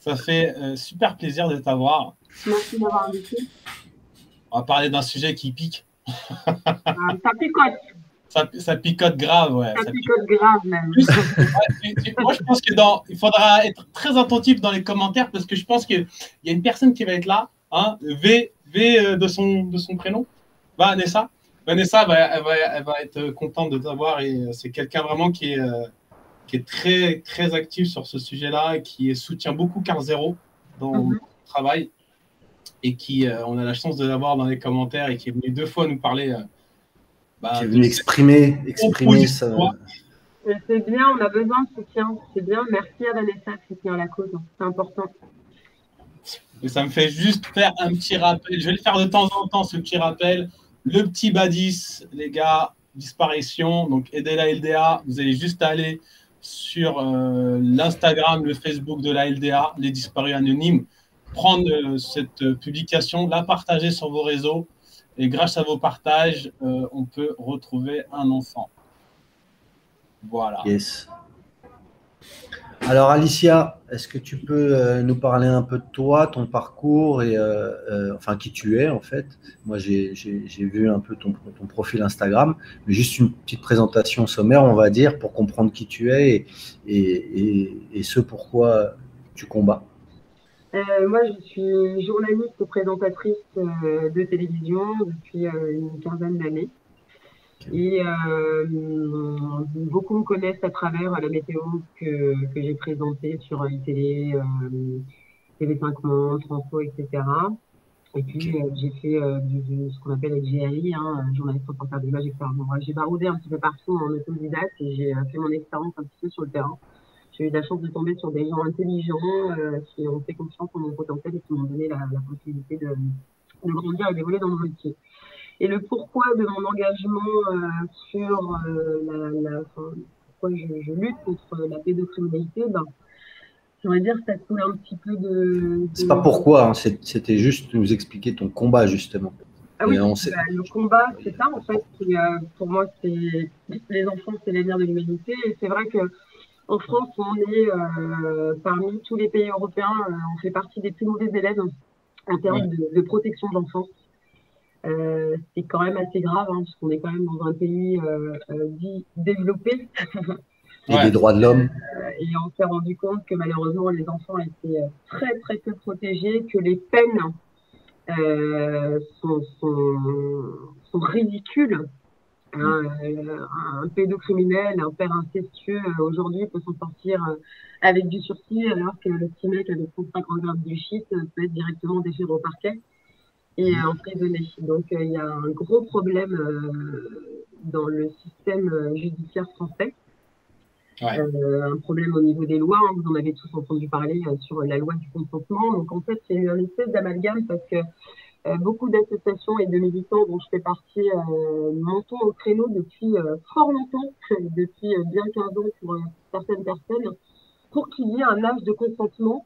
Ça fait super plaisir de t'avoir. Merci d'avoir invité. On va parler d'un sujet qui pique. Ça picote. Ça picote grave, ouais. Ça picote grave, même. Moi, je pense il faudra être très attentif dans les commentaires parce que je pense qu'il y a une personne qui va être là, hein, V de son prénom, Vanessa. Vanessa, elle va être contente de t'avoir et c'est quelqu'un vraiment qui est très, très actif sur ce sujet-là, qui soutient beaucoup Car Zéro dans le travail et qui, on a la chance de l'avoir dans les commentaires et qui est venu 2 fois nous parler. Qui est venu exprimer ça. C'est bien, on a besoin de soutien. C'est bien, merci à Vanessa qui tient la cause. C'est important. Et ça me fait juste faire un petit rappel. Je vais le faire de temps en temps, ce petit rappel. Le petit Badis, les gars, disparition. Donc, aidez la LDA. Vous allez juste aller sur l'Instagram, le Facebook de la LDA, les disparus anonymes, prendre cette publication, la partager sur vos réseaux. Et grâce à vos partages, on peut retrouver un enfant. Voilà. Yes. Alors, Alicia, est-ce que tu peux nous parler un peu de toi, ton parcours et enfin qui tu es en fait? Moi, j'ai vu un peu ton profil Instagram, mais juste une petite présentation sommaire, on va dire, pour comprendre qui tu es et ce pourquoi tu combats. Moi, je suis journaliste et présentatrice de télévision depuis une quinzaine d'années. Et beaucoup me connaissent à travers la météo que j'ai présentée sur iTélé, TV5 Monde, Transfo, etc. Et puis, j'ai fait ce qu'on appelle le GRI, journaliste reporter d'image, etc. Bon, j'ai baroudé un petit peu partout en autodidacte et j'ai fait mon expérience un petit peu sur le terrain. J'ai eu la chance de tomber sur des gens intelligents qui ont fait confiance en mon potentiel et qui m'ont donné la possibilité de grandir et d'évoluer dans mon métier. Et le pourquoi de mon engagement sur pourquoi je lutte contre la pédocriminalité, j'aimerais dire que ça coule un petit peu de… C'est pas pourquoi, hein, c'était juste nous expliquer ton combat, justement. Ah oui, le combat, c'est ça, en fait. Pour moi, les enfants, c'est l'avenir de l'humanité. Et c'est vrai qu'en France, on est parmi tous les pays européens, on fait partie des plus mauvais élèves en termes de protection de l'enfance. C'est quand même assez grave, parce qu'on est quand même dans un pays dit développé. Et des droits de l'homme. Et on s'est rendu compte que malheureusement, les enfants étaient très, très peu protégés, que les peines sont ridicules. Un pédocriminel, un père incestueux, aujourd'hui, peut s'en sortir avec du sursis, alors que le petit mec avec 150 grammes du shit peut être directement déféré au parquet et emprisonné. Donc, il y a un gros problème dans le système judiciaire français. Un problème au niveau des lois. Vous en avez tous entendu parler sur la loi du consentement. Donc, en fait, c'est une espèce d'amalgame parce que beaucoup d'associations et de militants dont je fais partie montons au créneau depuis fort longtemps, depuis bien 15 ans pour certaines personnes, pour qu'il y ait un âge de consentement,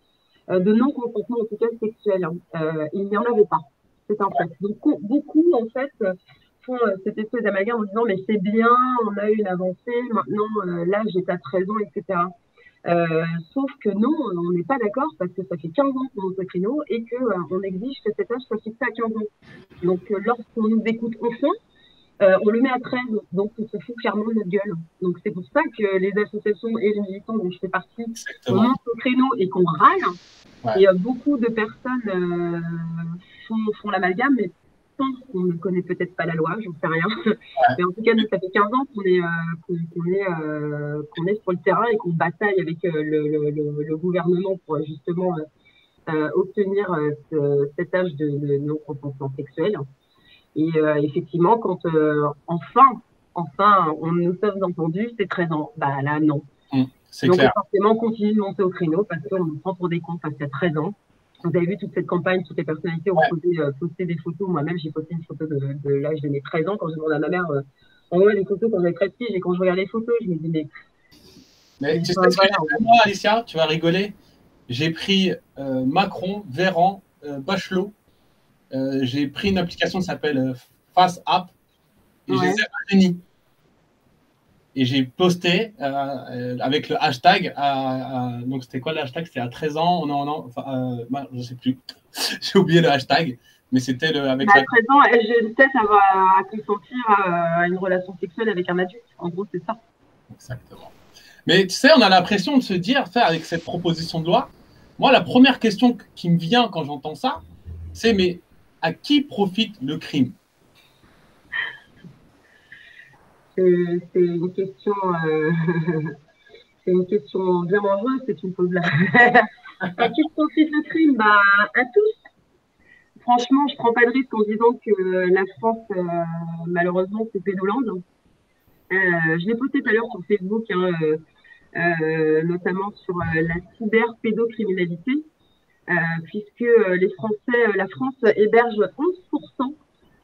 de non-consentement en tout cas sexuel. Il n'y en avait pas. C'est un fait. Donc, beaucoup, en fait, font cette espèce d'amalgame en disant mais c'est bien, on a eu une avancée, maintenant l'âge est à 13 ans, etc. Sauf que non, on n'est pas d'accord parce que ça fait 15 ans qu'on monte au créneau et qu'on exige que cet âge soit fixé à 15 ans. Donc, lorsqu'on nous écoute enfant, on le met à 13, donc on se fout clairement de notre gueule. Donc, c'est pour ça que les associations et les militants dont je fais partie, on monte au créneau et qu'on râle. Et beaucoup de personnes font l'amalgame, mais pensent qu'on ne connaît peut-être pas la loi, j'en sais rien. Mais en tout cas, nous, ça fait 15 ans qu'on est sur le terrain et qu'on bataille avec le gouvernement pour justement obtenir cet âge de non-consentement sexuel. Et effectivement, quand enfin, on nous sommes entendus, c'est 13 ans. Bah là, non. Donc, clair. Forcément, on continue de monter au créneau parce qu'on nous prend pour des cons parce qu'il y a 13 ans. Vous avez vu toute cette campagne, toutes les personnalités ont posté des photos. Moi-même, j'ai posté une photo de l'âge de mes 13 ans quand je demande à ma mère envoie les photos quand j'avais 13 piges. Et quand je regarde les photos, je me dis, mais tu sais ce que j'ai fait, moi, Alicia, tu vas rigoler. J'ai pris Macron, Véran, Bachelot. J'ai pris une application qui s'appelle Face App et je les ai réunis. et j'ai posté avec le hashtag. Donc, c'était quoi le hashtag? C'était à 13 ans. Je sais plus. J'ai oublié le hashtag. Mais c'était avec à 13 ans, j'ai peut-être à consentir à une relation sexuelle avec un adulte. En gros, c'est ça. Exactement. Mais tu sais, on a l'impression de se dire, avec cette proposition de loi, moi, la première question qui me vient quand j'entends ça, c'est mais à qui profite le crime? C'est une question, c'est une question bien dangereuse, c'est une pose là. À qui profite le crime? Bah, à tous. Franchement, je ne prends pas de risque en disant que la France, malheureusement, c'est pédolande. Je l'ai posté tout à l'heure sur Facebook, notamment sur la cyberpédocriminalité, puisque les Français, la France héberge 11%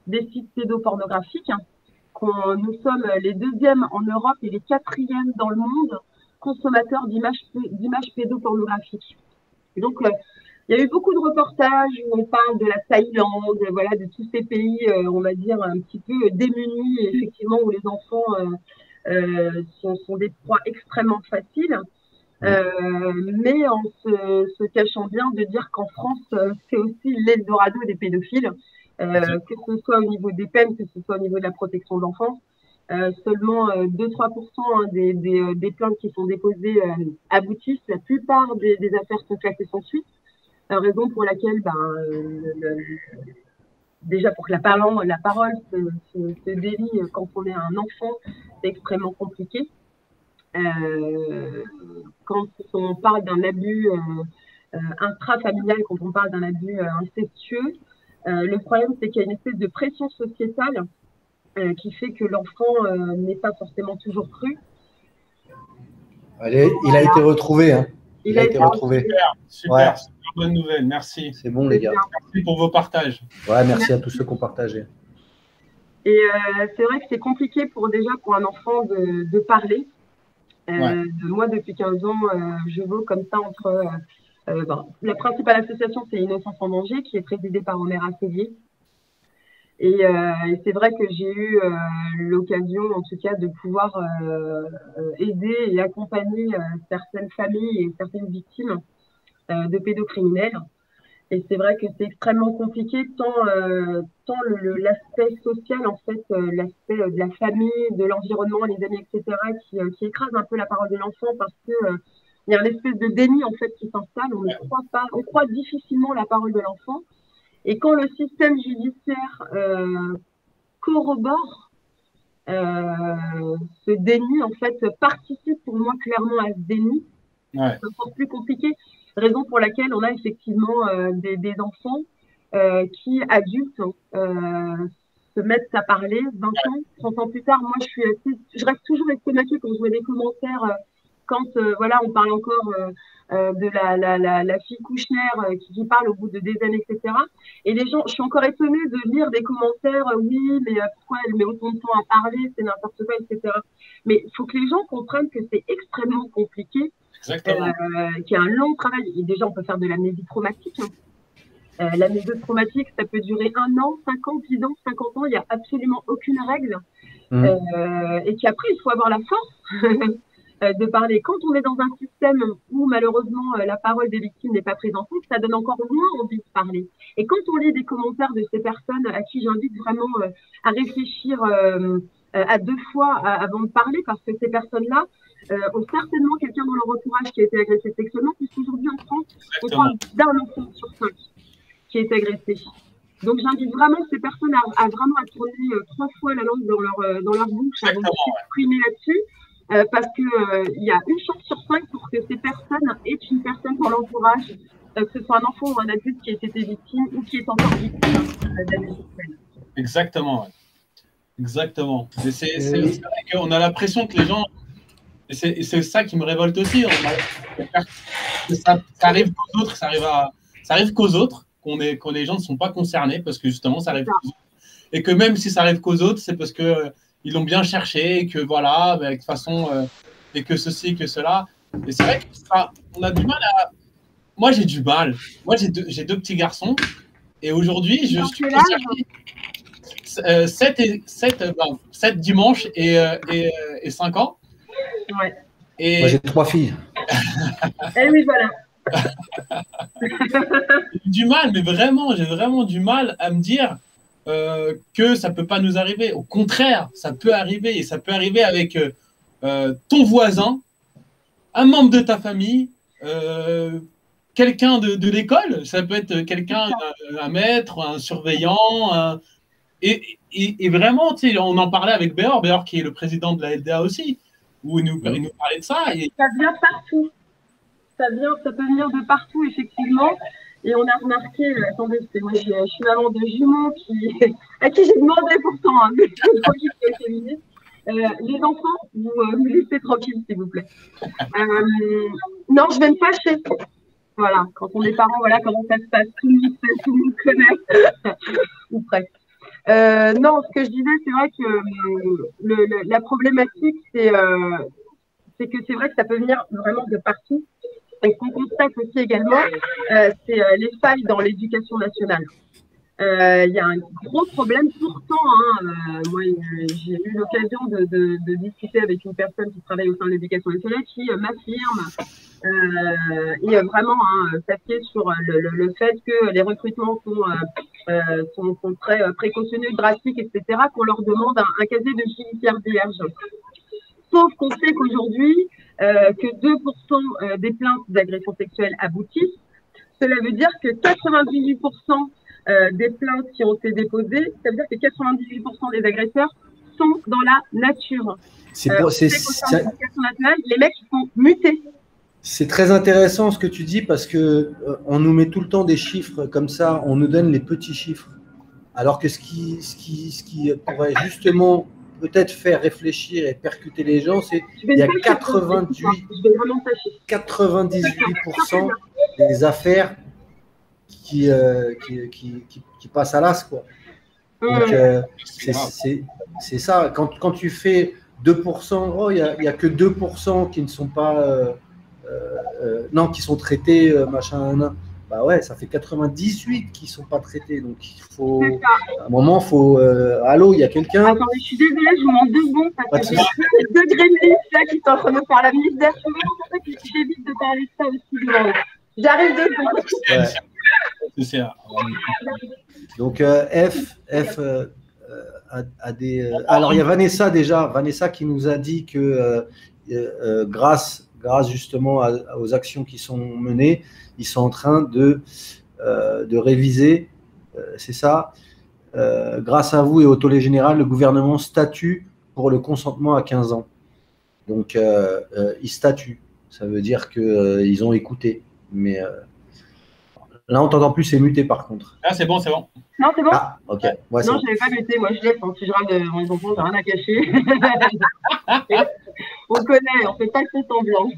des sites pédopornographiques. Nous sommes les 2e en Europe et les 4e dans le monde consommateurs d'images pédopornographiques. Et donc, il y a eu beaucoup de reportages où on parle de la Thaïlande, voilà, de tous ces pays, on va dire, un petit peu démunis, effectivement, où les enfants sont des proies extrêmement faciles, mais en se cachant bien de dire qu'en France, c'est aussi l'Eldorado des pédophiles, que ce soit au niveau des peines, que ce soit au niveau de la protection de l'enfance. Seulement 2-3% des plaintes qui sont déposées aboutissent. La plupart des affaires sont classées sans suite. Raison pour laquelle, déjà pour que la parole se délie quand on est un enfant, c'est extrêmement compliqué. Quand on parle d'un abus intrafamilial, quand on parle d'un abus incestueux, le problème c'est qu'il y a une espèce de pression sociétale qui fait que l'enfant n'est pas forcément toujours cru. Allez, il a été retrouvé. Hein. Il a été retrouvé. Super, super bonne nouvelle, merci. C'est bon, les gars. Merci pour vos partages. Ouais, merci à tous ceux qui ont partagé. Et c'est vrai que c'est compliqué pour un enfant de parler. Moi, depuis 15 ans, je vaux comme ça entre... la principale association, c'est Innocence en danger, qui est présidée par Omer Asselier. Et c'est vrai que j'ai eu l'occasion, en tout cas, de pouvoir aider et accompagner certaines familles et certaines victimes de pédocriminels. Et c'est vrai que c'est extrêmement compliqué, tant l'aspect social, en fait, l'aspect de la famille, de l'environnement, les amis, etc., qui écrase un peu la parole de l'enfant parce que il y a une espèce de déni, en fait, qui s'installe. On croit difficilement la parole de l'enfant. Et quand le système judiciaire corrobore ce déni, en fait, participe pour moi clairement à ce déni, c'est encore plus compliqué. Raison pour laquelle on a effectivement des enfants qui, adultes, se mettent à parler 20 ans, 30 ans plus tard. Moi, je reste toujours estomaquée quand je vois des commentaires, quand voilà, on parle encore de la fille Kouchner qui parle au bout de des années, etc. Et les gens, je suis encore étonnée de lire des commentaires, oui, mais pourquoi elle met autant de temps à parler, c'est n'importe quoi, etc. Mais il faut que les gens comprennent que c'est extrêmement compliqué. Qu'il y a un long travail. Et déjà, on peut faire de l'amnésie traumatique. L'amnésie traumatique, ça peut durer 1 an, 5 ans, 10 ans, 50 ans. Il n'y a absolument aucune règle. Et qu'après, il faut avoir la force de parler. Quand on est dans un système où, malheureusement, la parole des victimes n'est pas prise en compte, ça donne encore moins envie de parler. Et quand on lit des commentaires de ces personnes à qui j'invite vraiment à réfléchir à 2 fois avant de parler, parce que ces personnes-là ont certainement quelqu'un dans leur entourage qui a été agressé sexuellement, puisqu'aujourd'hui en France, on parle d'un enfant sur 5 qui a été agressé. Donc j'invite vraiment ces personnes à vraiment à tourner 3 fois la langue dans leur bouche avant de s'exprimer là-dessus, parce qu'il y a une chance sur 5 pour que ces personnes aient une personne dans l'entourage, que ce soit un enfant ou un adulte qui ait été victime ou qui est encore victime d'abus sexuels. Exactement. Ouais. Exactement. C'est vrai qu'on a l'impression que les gens... Et c'est ça qui me révolte aussi. Ça arrive qu'aux autres, ça arrive qu'aux autres, quand les gens ne sont pas concernés, parce que justement, ça arrive qu'aux autres. Et que même si ça arrive qu'aux autres, c'est parce qu'ils l'ont bien cherché, et que voilà, de toute façon, et que ceci, que cela. Et c'est vrai qu'on a du mal à... Moi, j'ai du mal. Moi, j'ai deux petits garçons, et aujourd'hui, je suis concerné. 7 dimanches et 5 ans. Ouais. Et Moi, j'ai 3 filles. Eh oui, voilà. j'ai du mal, mais vraiment, j'ai vraiment du mal à me dire que ça peut pas nous arriver. Au contraire, ça peut arriver, et ça peut arriver avec ton voisin, un membre de ta famille, quelqu'un de l'école. Ça peut être quelqu'un, un maître, un surveillant. Et vraiment, tu sais, on en parlait avec Béor qui est le président de la LDA aussi, où il nous parlait de ça. Et Ça vient partout. Ça peut venir de partout, effectivement. Et on a remarqué, attendez, moi je suis maman de jumeaux à qui j'ai demandé pourtant, hein, mais les enfants, vous laissez tranquille, s'il vous plaît. Non, je vais me fâcher. Voilà, quand on est parents, voilà comment ça se passe. Tout le monde connaît, ou presque. Non, ce que je disais, c'est vrai que la problématique, c'est que c'est vrai que ça peut venir vraiment de partout. Et ce qu'on constate aussi également, c'est les failles dans l'éducation nationale. Il y a un gros problème. Pourtant, moi, j'ai eu l'occasion de discuter avec une personne qui travaille au sein de l'éducation nationale qui m'affirme et vraiment s'appuyer sur le fait que les recrutements sont très précautionneux, drastiques, etc., qu'on leur demande un casier de judiciaire vierge. Sauf qu'on sait qu'aujourd'hui, que 2% des plaintes d'agressions sexuelles aboutissent. Cela veut dire que 98% des plaintes qui ont été déposées, ça veut dire que 98% des agresseurs sont dans la nature. Les mecs sont mutés. C'est très intéressant ce que tu dis parce que on nous met tout le temps des chiffres comme ça, on nous donne les petits chiffres. Alors que ce qui pourrait justement peut-être faire réfléchir et percuter les gens, c'est qu'il y a 98% des affaires qui passent à l'as, quoi. Donc, c'est ça. Quand tu fais 2%, il n'y a que 2% qui ne sont pas… non, qui sont traités, machin. Bah ouais, ça fait 98 qui ne sont pas traités. Donc, il faut… À un moment, il faut… allô, il y a quelqu'un? Attendez, je suis désolée, je vous demande 2 secondes. Parce que j'ai 2 gremlins là qui sont en train de me faire la mise d'air. C'est pour ça que j'évite de parler de ça aussi devant eux. J'arrive 2 secondes. Donc, F a des… alors, il y a Vanessa déjà. Vanessa qui nous a dit que grâce justement aux actions qui sont menées, ils sont en train de réviser, c'est ça, grâce à vous et au tollé général, le gouvernement statue pour le consentement à 15 ans. Donc, ils statuent. Ça veut dire qu'ils ont écouté. Mais là, on t'entend plus, c'est muté par contre. Ah, c'est bon, c'est bon. Non, c'est bon. Ah, ok. Ouais, non, je bon. ne l'avais pas muté. Moi, je laisse. Si je râle devant les enfants, j'ai rien à cacher. On connaît, on fait pas que semblant.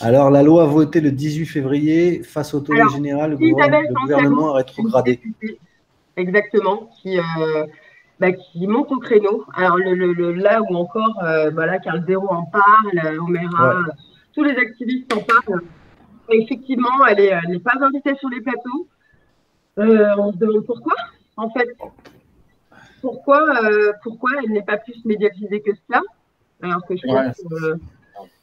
Alors, la loi votée le 18 février face au tollé général, le gouvernement a rétrogradé. Exactement, qui monte au créneau. Alors, là où encore, Carl Zéro en parle, Omera, tous les activistes en parlent. Et effectivement, elle n'est pas invitée sur les plateaux. On se demande pourquoi, en fait. Pourquoi elle n'est pas plus médiatisée que cela? Alors que je pense que…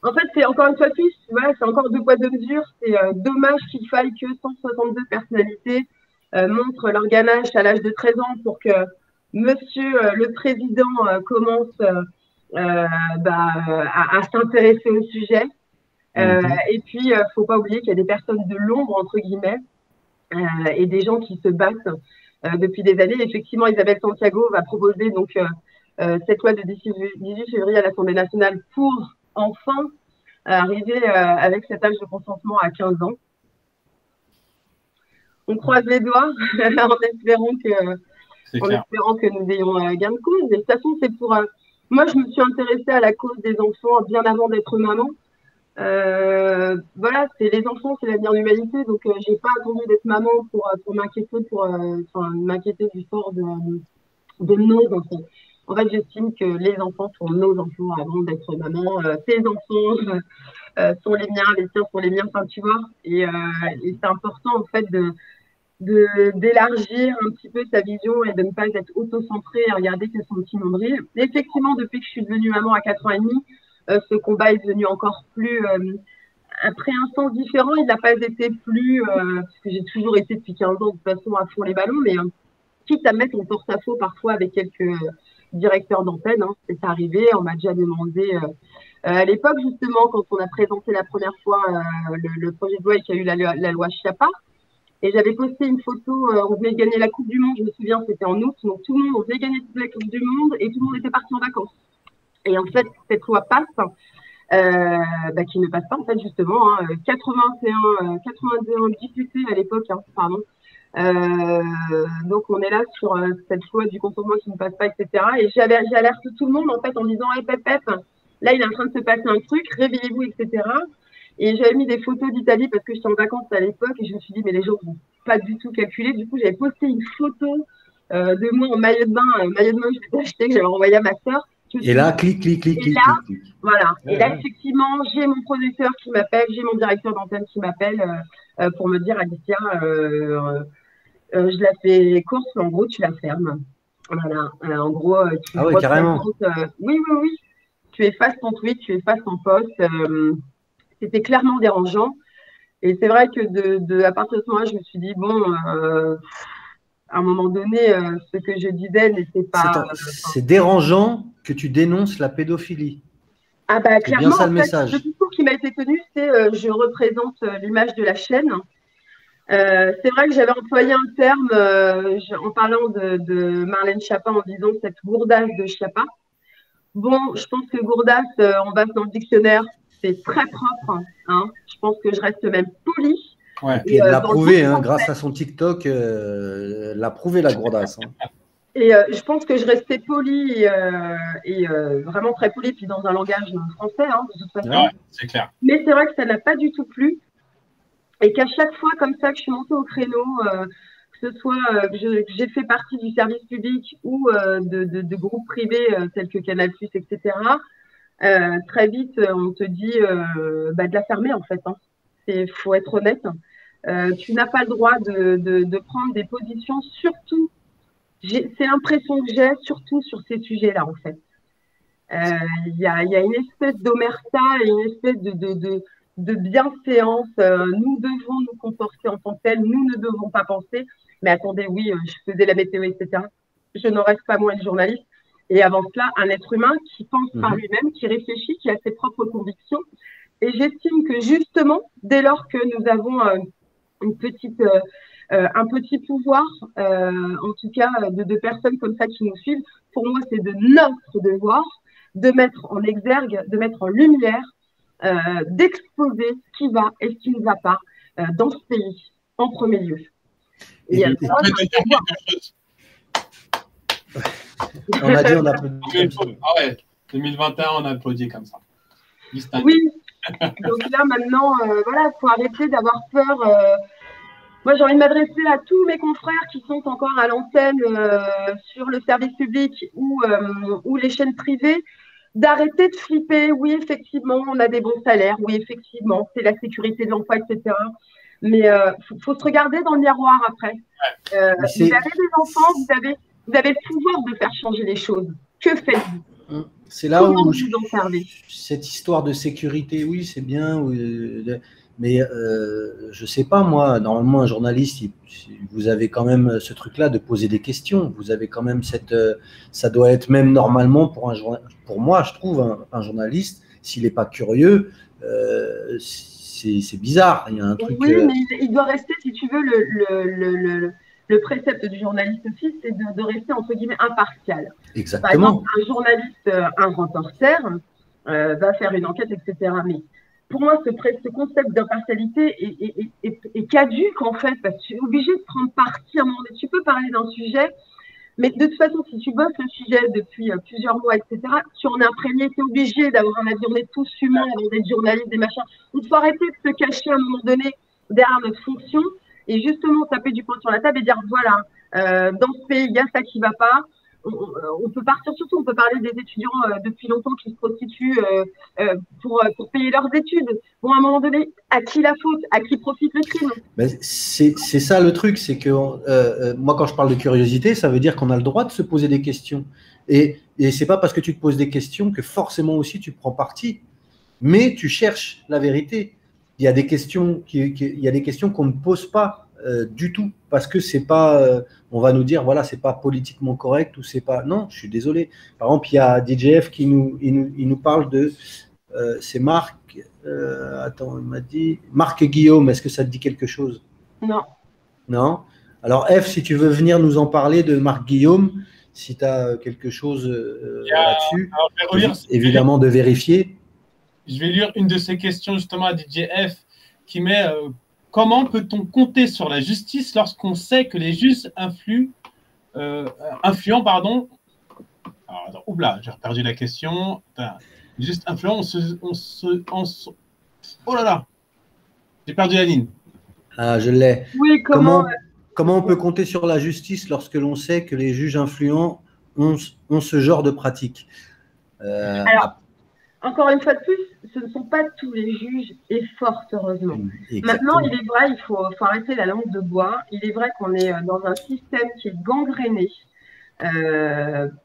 En fait, c'est encore une fois plus, voilà, c'est encore 2 poids 2 mesures. C'est dommage qu'il faille que 162 personnalités montrent leur ganache à l'âge de 13 ans pour que monsieur le président commence à s'intéresser au sujet. Et puis, il ne faut pas oublier qu'il y a des personnes de l'ombre, entre guillemets, et des gens qui se battent depuis des années. Effectivement, Isabelle Santiago va proposer donc cette loi de 18 février à l'Assemblée nationale pour enfin arriver avec cet âge de consentement à 15 ans. On croise les doigts en espérant que nous ayons gain de cause. Et de toute façon, c'est pour… moi, je me suis intéressée à la cause des enfants bien avant d'être maman. Voilà, c'est les enfants, c'est l'avenir de l'humanité. Donc, j'ai pas attendu d'être maman pour m'inquiéter du sort de nos enfants. En fait, j'estime que les enfants sont nos enfants avant d'être maman. Tes enfants sont les miens, les tiens sont les miens, enfin, tu vois. Et c'est important, en fait, d'élargir un petit peu sa vision et de ne pas être auto-centré et regarder que son petit nombril. Et effectivement, depuis que je suis devenue maman à 4 ans et demi, ce combat est devenu encore plus après un sens différent. Il n'a pas été plus parce que j'ai toujours été depuis 15 ans de toute façon à fond les ballons, mais quitte à mettre en porte-à-faux parfois avec quelques directeurs d'antenne, hein, c'est arrivé. On m'a déjà demandé à l'époque, justement, quand on a présenté la première fois le projet de loi et qu'il y a eu la loi Chiappa, et j'avais posté une photo, on venait de gagner la Coupe du Monde, je me souviens, c'était en août, donc tout le monde, on venait de gagner la Coupe du Monde et tout le monde était parti en vacances. Et en fait, cette loi passe, qui ne passe pas, en fait, justement, hein, 81 députés à l'époque, hein, pardon. Donc on est là sur cette loi du contournement qui ne passe pas, etc. Et j'alerte tout le monde, en fait, en disant, hey, pep, là, il est en train de se passer un truc, réveillez-vous, etc. Et j'avais mis des photos d'Italie parce que j'étais en vacances à l'époque et je me suis dit, mais les gens ne vont pas du tout calculer. Du coup, j'avais posté une photo de moi en maillot de bain que j'avais acheté, que j'avais envoyé à ma soeur. Et là, clic. Voilà. Et là, effectivement, j'ai mon producteur qui m'appelle, j'ai mon directeur d'antenne qui m'appelle pour me dire, Alicia, je la fais course, en gros, tu la fermes. Voilà. En gros, tu carrément. Oui. Tu effaces ton tweet, tu effaces ton post. C'était clairement dérangeant. Et c'est vrai que à partir de ce moment-là, je me suis dit, bon, à un moment donné, ce que je disais n'était pas… C'est dérangeant que tu dénonces la pédophilie. Ah bah clairement, bien ça, en le fait, message. le discours qui m'a été tenu, c'est je représente l'image de la chaîne. C'est vrai que j'avais employé un terme en parlant de Marlène Schiappa en disant cette gourdasse de Schiappa. Bon, je pense que gourdasse, on va dans le dictionnaire, c'est très propre. Hein. Je pense que je reste même polie. Ouais. Et elle l'a prouvé, hein, grâce à son TikTok, elle l'a prouvé la gourdasse. Hein. Et je pense que je restais polie et vraiment très polie, puis dans un langage français, hein, de toute façon. Ouais, c'est clair. Mais c'est vrai que ça n'a pas du tout plu. Et qu'à chaque fois comme ça que je suis montée au créneau, que ce soit que j'ai fait partie du service public ou de groupes privés tels que Canal+, etc., très vite, on te dit de la fermer, en fait. Il faut être honnête. Tu n'as pas le droit de prendre des positions, surtout, c'est l'impression que j'ai, surtout sur ces sujets-là, en fait. Il y a une espèce d'omerta et une espèce de bienséance. Nous devons nous comporter en tant que tels, nous ne devons pas penser. Mais attendez, oui, je faisais la météo, etc. Je n'en reste pas moins une journaliste. Et avant cela, un être humain qui pense par lui-même, qui réfléchit, qui a ses propres convictions. Et j'estime que justement, dès lors que nous avons un petit pouvoir, en tout cas de personnes comme ça qui nous suivent, pour moi, c'est de notre devoir de mettre en exergue, de mettre en lumière, d'exposer ce qui va et ce qui ne va pas dans ce pays, en premier lieu. On a dit, on applaudit. Ah ouais, 2021, on a applaudi comme ça. Oui, donc là maintenant, voilà, il faut arrêter d'avoir peur. Moi, j'ai envie de m'adresser à tous mes confrères qui sont encore à l'antenne sur le service public ou les chaînes privées, d'arrêter de flipper. Oui, effectivement, on a des bons salaires. Oui, effectivement, c'est la sécurité de l'emploi, etc. Mais faut se regarder dans le miroir après. Vous avez des enfants, vous avez le pouvoir de faire changer les choses. Que faites-vous? C'est là où cette histoire de sécurité, oui, c'est bien, mais je sais pas, moi, normalement, un journaliste, vous avez quand même ce truc-là de poser des questions. Vous avez quand même ça doit être même normalement pour moi, je trouve, un journaliste, s'il n'est pas curieux, c'est bizarre. Il y a un truc. Oui, mais il doit rester, si tu veux, le précepte du journaliste aussi, c'est de rester, entre guillemets, impartial. Exactement. Par exemple, un journaliste, un reporter, va faire une enquête, etc. Mais pour moi, ce concept d'impartialité est caduque, en fait, parce que tu es obligé de prendre parti à un moment donné. Tu peux parler d'un sujet, mais de toute façon, si tu bosses le sujet depuis plusieurs mois, etc., tu en es imprégné, tu es obligé d'avoir un avis. On est tous humains, avoir des journalistes, des machins. Il faut arrêter de se cacher à un moment donné derrière notre fonction et justement taper du poing sur la table et dire voilà, dans ce pays, il y a ça qui ne va pas. on peut partir surtout, on peut parler des étudiants depuis longtemps qui se prostituent pour payer leurs études. Bon, à un moment donné, à qui la faute? À qui profite le crime? C'est ça le truc, c'est que moi, quand je parle de curiosité, ça veut dire qu'on a le droit de se poser des questions. Et c'est pas parce que tu te poses des questions que forcément aussi tu prends parti, mais tu cherches la vérité. Il y a des questions qu'on ne pose pas du tout parce que c'est pas, on va nous dire voilà, c'est pas politiquement correct ou c'est pas. Non, je suis désolé. Par exemple, il y a DJF qui il nous parle de, c'est Marc. Attends, il m'a dit Marc Guillaume. Est-ce que ça te dit quelque chose? Non. Non. Alors F, si tu veux venir nous en parler de Marc Guillaume, si tu as quelque chose là-dessus, évidemment de vérifier. Je vais lire une de ces questions justement à DJF qui met comment peut-on compter sur la justice lorsqu'on sait que les juges influents, pardon. Alors, attends, oula, j'ai perdu la question. Juste influents, oh là là, j'ai perdu la ligne. Ah, je l'ai. Oui, comment on peut compter sur la justice lorsque l'on sait que les juges influents ont ce genre de pratique? Alors, encore une fois de plus, ce ne sont pas tous les juges, et fort heureusement. Exactement. Maintenant, il est vrai, il faut arrêter la langue de bois. Il est vrai qu'on est dans un système qui est gangréné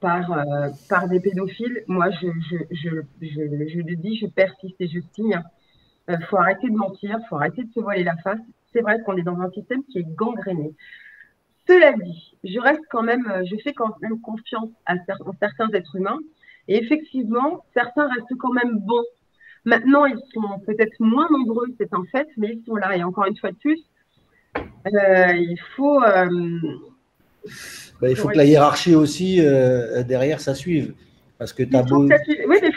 par des pédophiles. Moi, je le dis, je persiste et je signe. Faut arrêter de mentir, faut arrêter de se voiler la face. C'est vrai qu'on est dans un système qui est gangréné. Cela dit, je fais quand même confiance en certains êtres humains. Et effectivement, certains restent quand même bons. Maintenant, ils sont peut-être moins nombreux, c'est un fait, mais ils sont là. Et encore une fois de plus, il faut que la hiérarchie aussi, derrière, ça suive. Parce que Oui, mais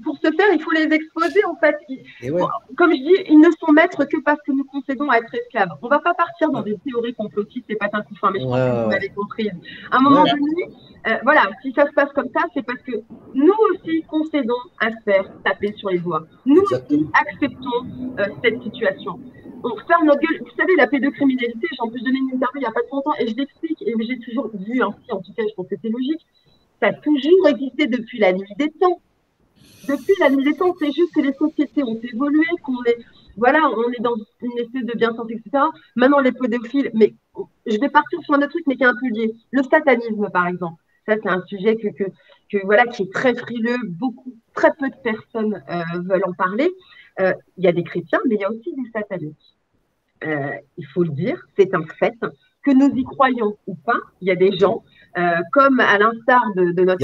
pour ce faire, il faut les exposer, en fait. Ouais. Comme je dis, ils ne sont maîtres que parce que nous concédons à être esclaves. On ne va pas partir dans des théories complotistes et patins couffins, mais je pense que vous l'avez compris. À un moment donné, voilà, si ça se passe comme ça, c'est parce que nous aussi concédons à se faire taper sur les doigts. Nous aussi acceptons cette situation. On ferme nos gueules. Vous savez, la pédocriminalité, j'en peux donner une interview il n'y a pas de longtemps et je l'explique, et j'ai toujours vu ainsi, en tout cas, je pense que c'est logique. Ça a toujours existé depuis la nuit des temps. Depuis la nuit des temps, c'est juste que les sociétés ont évolué, on est dans une espèce de bien-santé, etc. Maintenant, les pédophiles, mais je vais partir sur un autre truc, mais qui est un peu lié. Le satanisme, par exemple. Ça, c'est un sujet qui est très frileux. Très peu de personnes veulent en parler. Il y a des chrétiens, mais il y a aussi des satanistes. Il faut le dire, c'est un fait. Que nous y croyons ou pas, il y a des gens, comme à l'instar de nos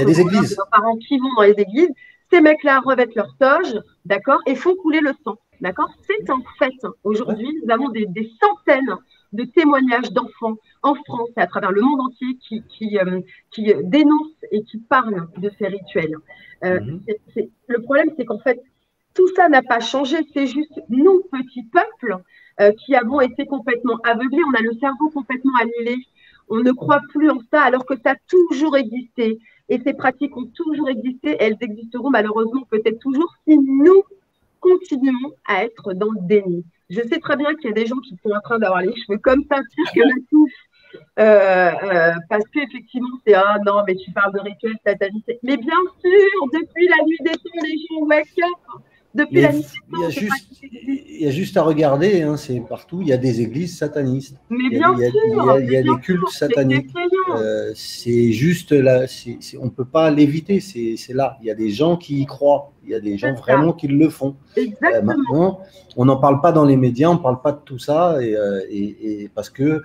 parents qui vont dans les églises, ces mecs-là revêtent leur toge, d'accord, et font couler le sang, d'accord. C'est un fait. Aujourd'hui, nous avons des centaines de témoignages d'enfants en France et à travers le monde entier qui dénoncent et qui parlent de ces rituels. Le problème, c'est qu'en fait, tout ça n'a pas changé. C'est juste nous, petits peuples, qui avons été complètement aveuglés. On a le cerveau complètement annihilé. On ne croit plus en ça alors que ça a toujours existé. Et ces pratiques ont toujours existé. Et elles existeront malheureusement peut-être toujours si nous continuons à être dans le déni. Je sais très bien qu'il y a des gens qui sont en train d'avoir les cheveux comme ça, pire que la touffe. Parce qu'effectivement, c'est « Ah non, mais tu parles de rituels satanistes. » Mais bien sûr, depuis la nuit des temps, les gens wake up. Depuis la nuit des temps, il y a juste à regarder, hein, c'est partout, il y a des églises satanistes. Mais bien sûr, il y a des cultes sataniques. C'est juste là, on ne peut pas l'éviter, c'est là. Il y a des gens qui y croient, il y a des gens vraiment qui le font. Maintenant, on n'en parle pas dans les médias, on ne parle pas de tout ça, et parce que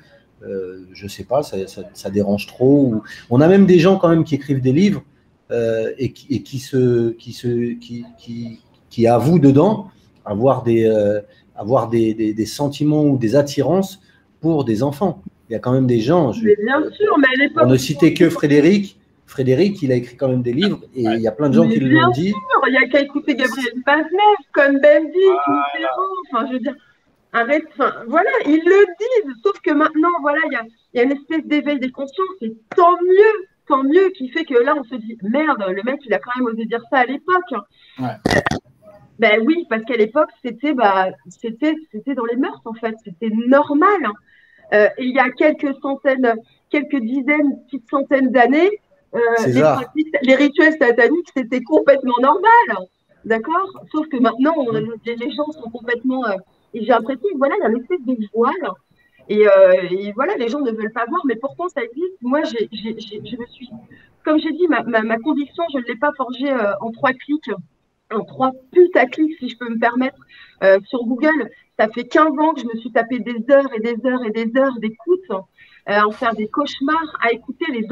je sais pas, ça dérange trop. On a même des gens quand même qui écrivent des livres et qui avouent dedans avoir des sentiments ou des attirances pour des enfants. Il y a quand même des gens. Bien sûr, mais à l'époque. On ne citait que Frédéric. Frédéric, il a écrit quand même des livres et il y a plein de gens qui l'ont dit. Bien sûr, il n'y a qu'à écouter Gabriel Paznev, Cohn-Bendit, enfin, je veux dire. Arrête, voilà, ils le disent, sauf que maintenant, voilà, il y a une espèce d'éveil des consciences, et tant mieux, qui fait que là, on se dit, merde, le mec, il a quand même osé dire ça à l'époque. Ouais. Ben oui, parce qu'à l'époque, c'était dans les mœurs, en fait, c'était normal. Et il y a quelques dizaines, petites centaines d'années, César. Les rituels sataniques, c'était complètement normal. D'accord? Sauf que maintenant, les gens sont complètement. Et j'ai l'impression que voilà, il y a une espèce de voile. Et voilà, les gens ne veulent pas voir, mais pourtant ça existe. Moi, je me suis, comme j'ai dit, ma conviction, je ne l'ai pas forgée en 3 clics, en 3 putaclics, si je peux me permettre, sur Google. Ça fait 15 ans que je me suis tapé des heures et des heures et des heures d'écoute, à en faire des cauchemars, à écouter les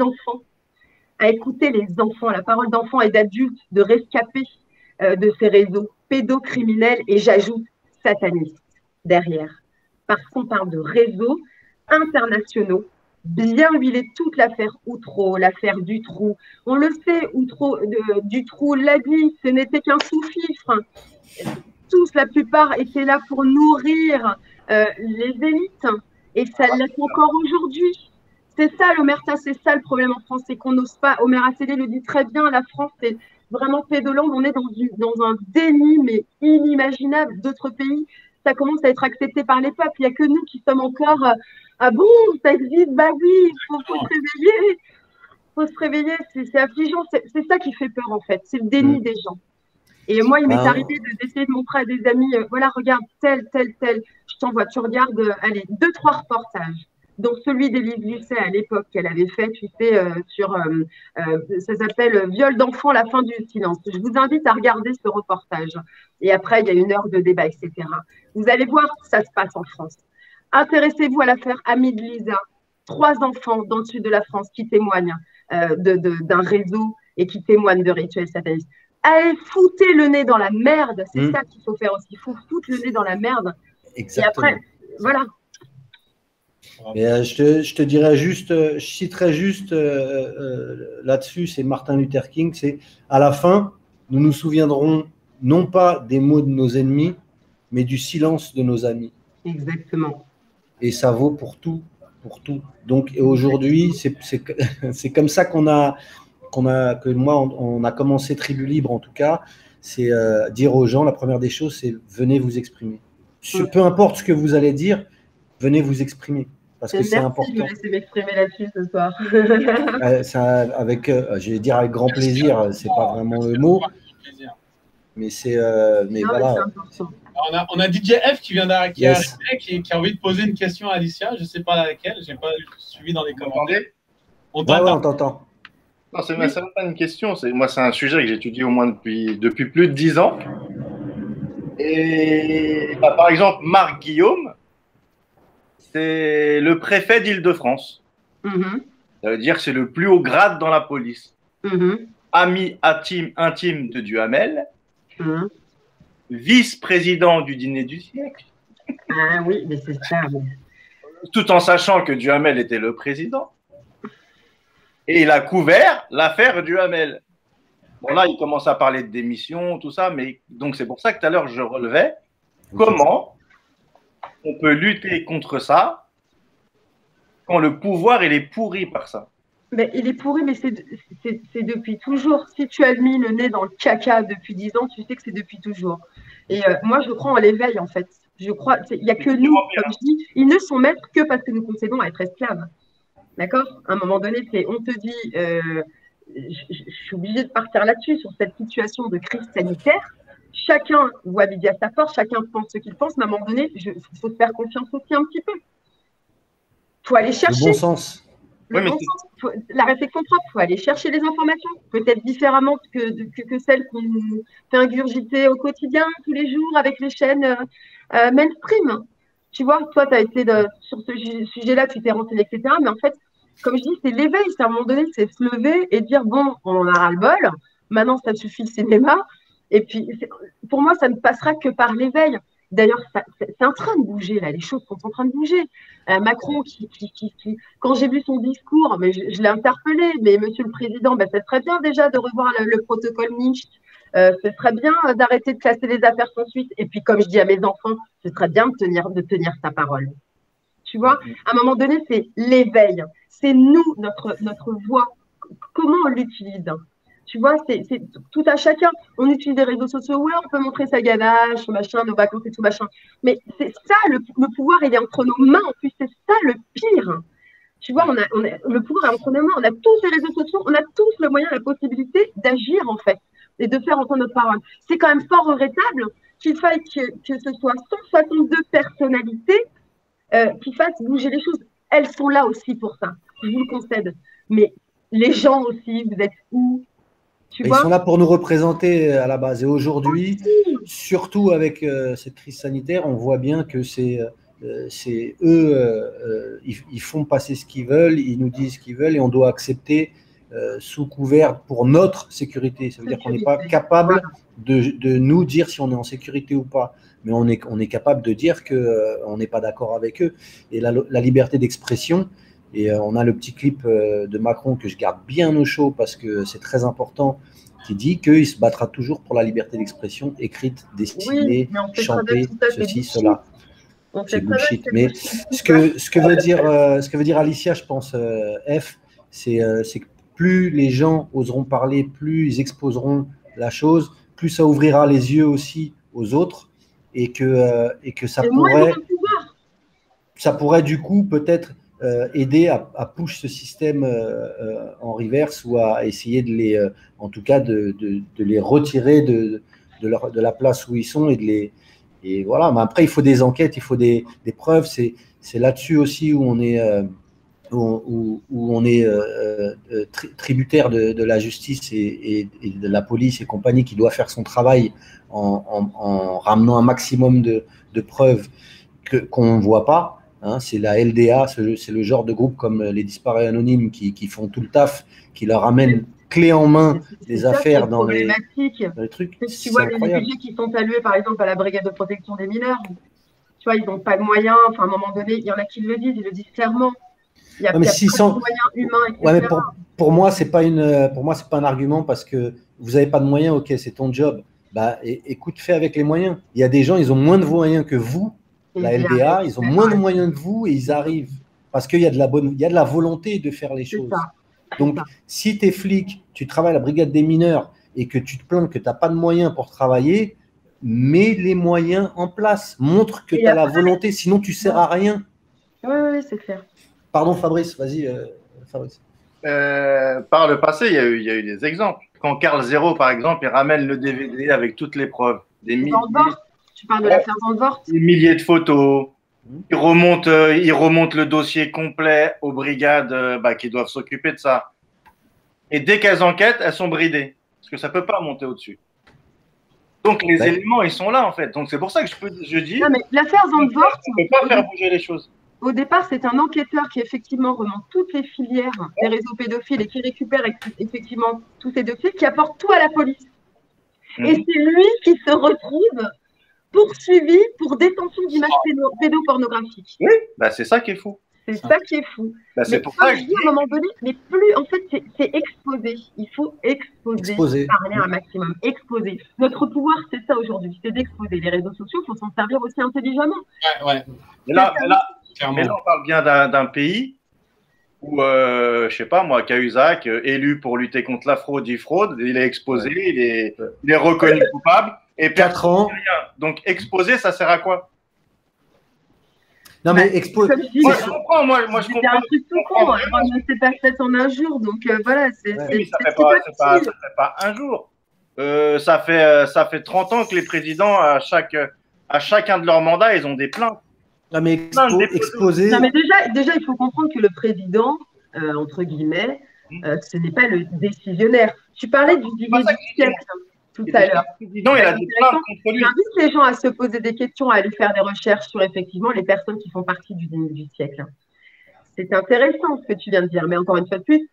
enfants, la parole d'enfants et d'adultes, de rescapés de ces réseaux pédocriminels et j'ajoute satanistes derrière. Parce qu'on parle de réseaux internationaux, bien huilés, toute l'affaire Outreau, l'affaire Dutroux. On le sait, Dutroux l'a dit, ce n'était qu'un sous-fifre. Tous, la plupart, étaient là pour nourrir les élites. Et ça l'est encore aujourd'hui. C'est ça l'omerta, c'est ça le problème en France, c'est qu'on n'ose pas. Omer Assélé le dit très bien, la France, c'est vraiment pédoland. On est dans un déni, mais inimaginable. D'autres pays, ça commence à être accepté par les peuples. Il n'y a que nous qui sommes encore ah bon, ça existe, bah oui, il faut se réveiller. Il faut se réveiller, c'est affligeant. C'est ça qui fait peur en fait, c'est le déni des gens. Et moi, il m'est arrivé d'essayer de montrer à des amis, voilà, regarde, tel. Je t'envoie, tu regardes, allez, 2-3 reportages. Donc, celui d'Élise Lucet à l'époque qu'elle avait fait, tu sais, ça s'appelle Viol d'enfant, la fin du silence. Je vous invite à regarder ce reportage. Et après, il y a 1 heure de débat, etc. Vous allez voir, ça se passe en France. Intéressez-vous à l'affaire Amie de Lisa. 3 enfants dans le sud de la France qui témoignent d'un réseau et qui témoignent de rituels satanistes. Allez, foutez le nez dans la merde. C'est ça qu'il faut faire aussi. Il faut foutre le nez dans la merde. Exactement. Et après, voilà. Mais je te dirais juste, je citerai juste là-dessus, c'est Martin Luther King, c'est à la fin, nous nous souviendrons non pas des mots de nos ennemis, mais du silence de nos amis. Exactement. Et ça vaut pour tout, pour tout. Donc aujourd'hui, c'est comme ça que moi, on a commencé Tribu Libre en tout cas, c'est dire aux gens, la première des choses, c'est venez vous exprimer. Peu importe ce que vous allez dire, venez vous exprimer. Parce que c'est important. Merci de me laisser m'exprimer là-dessus ce soir. Je vais dire avec grand plaisir, c'est pas vraiment le mot, mais c'est, mais voilà. On a DJ F qui vient d'arriver, qui a envie de poser une question à Alicia. Je ne sais pas laquelle, je n'ai pas suivi dans les commentaires. On t'entend. Non, c'est même pas une question. Moi, c'est un sujet que j'étudie au moins depuis plus de 10 ans. Et par exemple, Marc Guillaume, c'est le préfet d'Île-de-France. Ça veut dire que c'est le plus haut grade dans la police. Ami intime de Duhamel. Vice-président du dîner du siècle. Ah oui, mais c'est ça. Tout en sachant que Duhamel était le président. Et il a couvert l'affaire Duhamel. Bon, là, il commence à parler de démission, tout ça, mais donc c'est pour ça que tout à l'heure, je relevais comment on peut lutter contre ça quand le pouvoir, il est pourri par ça. Mais il est pourri, mais c'est depuis toujours. Si tu as mis le nez dans le caca depuis 10 ans, tu sais que c'est depuis toujours. Et moi, je crois en l'éveil, en fait. Je crois, il n'y a que nous, comme je dis, ils ne sont maîtres que parce que nous concédons à être esclaves. D'accord? À un moment donné, on te dit, je suis obligée de partir là-dessus, sur cette situation de crise sanitaire. Chacun voit midi à sa porte, chacun pense ce qu'il pense, mais à un moment donné, il faut se faire confiance aussi un petit peu. Il faut aller chercher. Le bon sens. La réflexion propre, il faut aller chercher les informations, peut-être différemment que celles qu'on fait ingurgiter au quotidien, tous les jours, avec les chaînes mainstream. Tu vois, toi, tu as été sur ce sujet-là, tu t'es renseigné, etc. Mais en fait, comme je dis, c'est l'éveil. C'est à un moment donné, c'est se lever et dire, bon, on en a ras-le-bol, maintenant, ça suffit le cinéma. Et puis, pour moi, ça ne passera que par l'éveil. D'ailleurs, c'est en train de bouger, là, les choses sont en train de bouger. Macron, quand j'ai vu son discours, mais je l'ai interpellé, mais Monsieur le Président, ben, ça serait bien déjà de revoir le protocole Minsk, ce serait bien d'arrêter de classer les affaires sans suite. Et puis, comme je dis à mes enfants, ce serait bien de tenir sa parole. Tu vois, à un moment donné, c'est l'éveil. C'est nous, notre voix. Comment on l'utilise? Tu vois, c'est tout à chacun. On utilise des réseaux sociaux, ouais, on peut montrer sa ganache, machin, nos vacances et tout, machin. Mais c'est ça, le pouvoir, il est entre nos mains. En plus, c'est ça le pire. Tu vois, le pouvoir est entre nos mains, on a tous les réseaux sociaux, on a tous le moyen, la possibilité d'agir, en fait, et de faire entendre notre parole. C'est quand même fort regrettable qu'il faille que ce soit 162 personnalités qui fassent bouger les choses. Elles sont là aussi pour ça, je vous le concède. Mais les gens aussi, vous êtes où? Ils sont là pour nous représenter à la base. Et aujourd'hui, surtout avec cette crise sanitaire, on voit bien que c'est eux, ils font passer ce qu'ils veulent, ils nous disent ce qu'ils veulent et on doit accepter sous couvert pour notre sécurité. Ça veut dire qu'on n'est pas capable de nous dire si on est en sécurité ou pas, mais on est capable de dire qu'on n'est pas d'accord avec eux. Et la liberté d'expression, et on a le petit clip de Macron que je garde bien au chaud parce que c'est très important, qui dit qu'il se battra toujours pour la liberté d'expression écrite, dessinée, chantée, ceci, cela. C'est bullshit. Mais ce que veut dire Alicia, je pense, F, c'est que plus les gens oseront parler, plus ils exposeront la chose, plus ça ouvrira les yeux aussi aux autres et que ça pourrait du coup peut-être aider à push ce système en reverse ou à essayer de les, en tout cas de les retirer de la place où ils sont et voilà. Mais après il faut des enquêtes, il faut des preuves. C'est là-dessus aussi où on est tributaire de la justice et de la police et compagnie qui doit faire son travail en ramenant un maximum de preuves qu'on ne voit pas. Hein, c'est la LDA, c'est le genre de groupe comme les disparus anonymes qui font tout le taf, qui leur amènent clé en main des affaires dans les trucs. Tu vois les budgets qui sont alloués par exemple à la brigade de protection des mineurs, tu vois, ils n'ont pas de moyens, enfin à un moment donné, il y en a qui le disent, ils le disent clairement. Il y a pas de moyens humains, etc. Ouais, mais pour moi, c'est pas un argument parce que vous n'avez pas de moyens, ok, c'est ton job. Bah, écoute, fais avec les moyens. Il y a des gens, ils ont moins de moyens que vous. La LDA, ils ont moins de moyens que vous et ils arrivent parce qu'il y a de la volonté de faire les choses. Donc, si tu es flic, tu travailles à la brigade des mineurs et que tu te plains que tu n'as pas de moyens pour travailler, mets les moyens en place. Montre que tu as la volonté, sinon tu ne sers à rien. Oui, c'est clair. Pardon, Fabrice, vas-y. Fabrice. Par le passé, il y a eu des exemples. Quand Carl Zero, par exemple, il ramène le DVD avec toutes les preuves. Tu parles de l'affaire Zandvoort. Des milliers de photos. Il remonte le dossier complet aux brigades qui doivent s'occuper de ça. Et dès qu'elles enquêtent, elles sont bridées. Parce que ça ne peut pas monter au-dessus. Donc les éléments, ils sont là en fait. Donc c'est pour ça que je dis. Non, mais l'affaire Zandvoort. On ne peut pas faire bouger les choses. Au départ, c'est un enquêteur qui effectivement remonte toutes les filières des réseaux pédophiles et qui récupère effectivement tous ces dossiers, qui apporte tout à la police. Et c'est lui qui se retrouve poursuivi pour détention d'images pédopornographiques. Oui, c'est ça qui est fou. C'est ça qui est fou. C'est pour ça que je dis à un moment donné, mais plus, en fait, c'est exposer. Il faut exposer. Parler un maximum. Exposer. Notre pouvoir, c'est ça aujourd'hui, c'est d'exposer. Les réseaux sociaux, il faut s'en servir aussi intelligemment. Ouais. Mais là, on parle bien d'un pays où, je sais pas moi, Cahuzac, élu pour lutter contre la fraude, il est exposé, il est reconnu coupable. Et 4 ans. Donc, exposer, ça sert à quoi? Non, mais exposer. Moi, je comprends. C'est un truc tout con. Moi, je ne sais pas fait en un jour. Donc, voilà. Ça ne fait pas un jour. Ça fait 30 ans que les présidents, à chacun de leurs mandats, ils ont des plaintes. Non, mais exposer. Non, mais déjà, il faut comprendre que le président, entre guillemets, ce n'est pas le décisionnaire. Tu parlais du dîner du siècle tout à l'heure. Non, il a des plaintes contre lui. J'invite les gens à se poser des questions, à aller faire des recherches sur effectivement les personnes qui font partie du dîner du siècle. C'est intéressant ce que tu viens de dire, mais encore une fois de plus,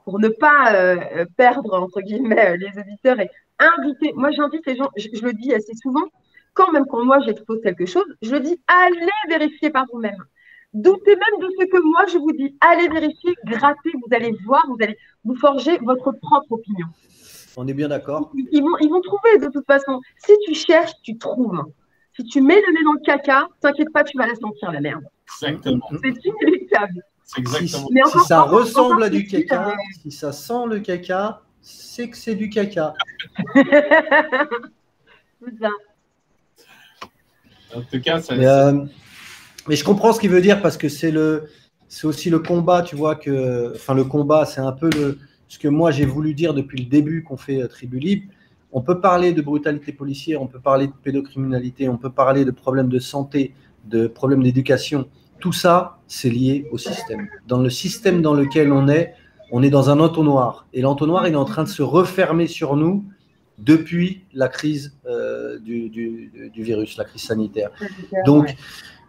pour ne pas perdre, entre guillemets, les auditeurs et inviter. Moi, j'invite les gens, je le dis assez souvent, quand moi j'expose quelque chose, je le dis, allez vérifier par vous-même. Doutez même de ce que moi je vous dis. Allez vérifier, grattez, vous allez voir, vous allez vous forger votre propre opinion. On est bien d'accord. Ils vont trouver de toute façon. Si tu cherches, tu trouves. Si tu mets le nez dans le caca, t'inquiète pas, tu vas la sentir, la merde. Exactement. C'est inéluctable. C'est exactement. Si ça ressemble à du caca, si ça sent le caca, c'est que c'est du caca. C'est ça. En tout cas, ça. Mais je comprends ce qu'il veut dire parce que c'est c'est aussi le combat, tu vois, enfin le combat, c'est un peu ce que moi j'ai voulu dire depuis le début qu'on fait Tribu Libre. On peut parler de brutalité policière, on peut parler de pédocriminalité, on peut parler de problèmes de santé, de problèmes d'éducation. Tout ça, c'est lié au système. Dans le système dans lequel on est dans un entonnoir. Et l'entonnoir, il est en train de se refermer sur nous depuis la crise du virus, la crise sanitaire. Donc,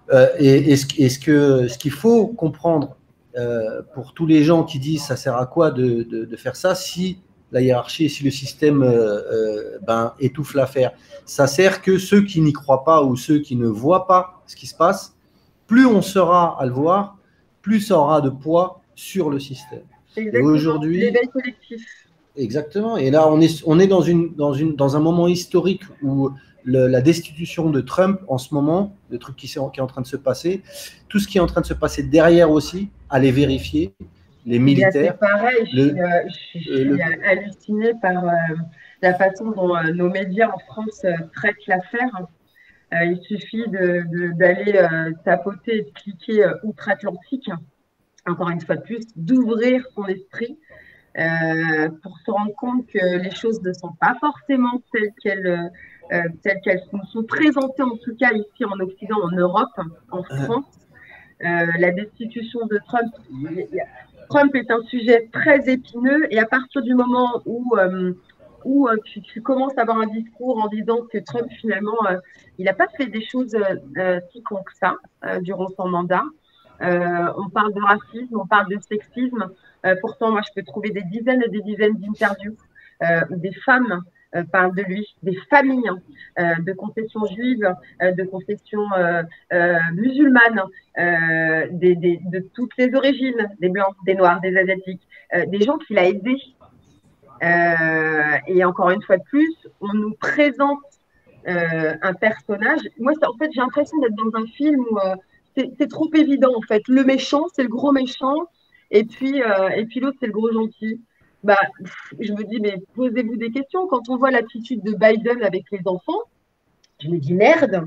ce qu'il faut comprendre pour tous les gens qui disent ça sert à quoi de faire ça si la hiérarchie et si le système étouffe l'affaire, ça sert que ceux qui n'y croient pas ou ceux qui ne voient pas ce qui se passe, plus on sera à le voir, plus ça aura de poids sur le système. Exactement. Et aujourd'hui, l'éveil collectif. Exactement. Et là, on est dans un moment historique où la destitution de Trump en ce moment, le truc qui est en train de se passer, tout ce qui est en train de se passer derrière aussi, à les vérifier, les militaires. C'est pareil, je suis hallucinée par la façon dont nos médias en France traitent l'affaire. Il suffit d'aller tapoter et de cliquer outre-Atlantique, encore une fois de plus, d'ouvrir son esprit pour se rendre compte que les choses ne sont pas forcément telles qu'elles nous sont présentées, en tout cas ici en Occident, en Europe, en France. La destitution de Trump, Trump est un sujet très épineux et à partir du moment où tu commences à avoir un discours en disant que Trump, finalement, il n'a pas fait des choses si con que ça durant son mandat. On parle de racisme, on parle de sexisme. Pourtant, moi, je peux trouver des dizaines et des dizaines d'interviews où des femmes parlent de lui, des familles de confession juive, de confession musulmane, de toutes les origines, des blancs, des noirs, des asiatiques, des gens qu'il a aidés. Et encore une fois de plus, on nous présente un personnage. Moi, en fait, j'ai l'impression d'être dans un film où c'est trop évident, en fait. Le méchant, c'est le gros méchant, et puis l'autre, c'est le gros gentil. Bah, je me dis, mais posez-vous des questions. Quand on voit l'attitude de Biden avec les enfants, je me dis, merde,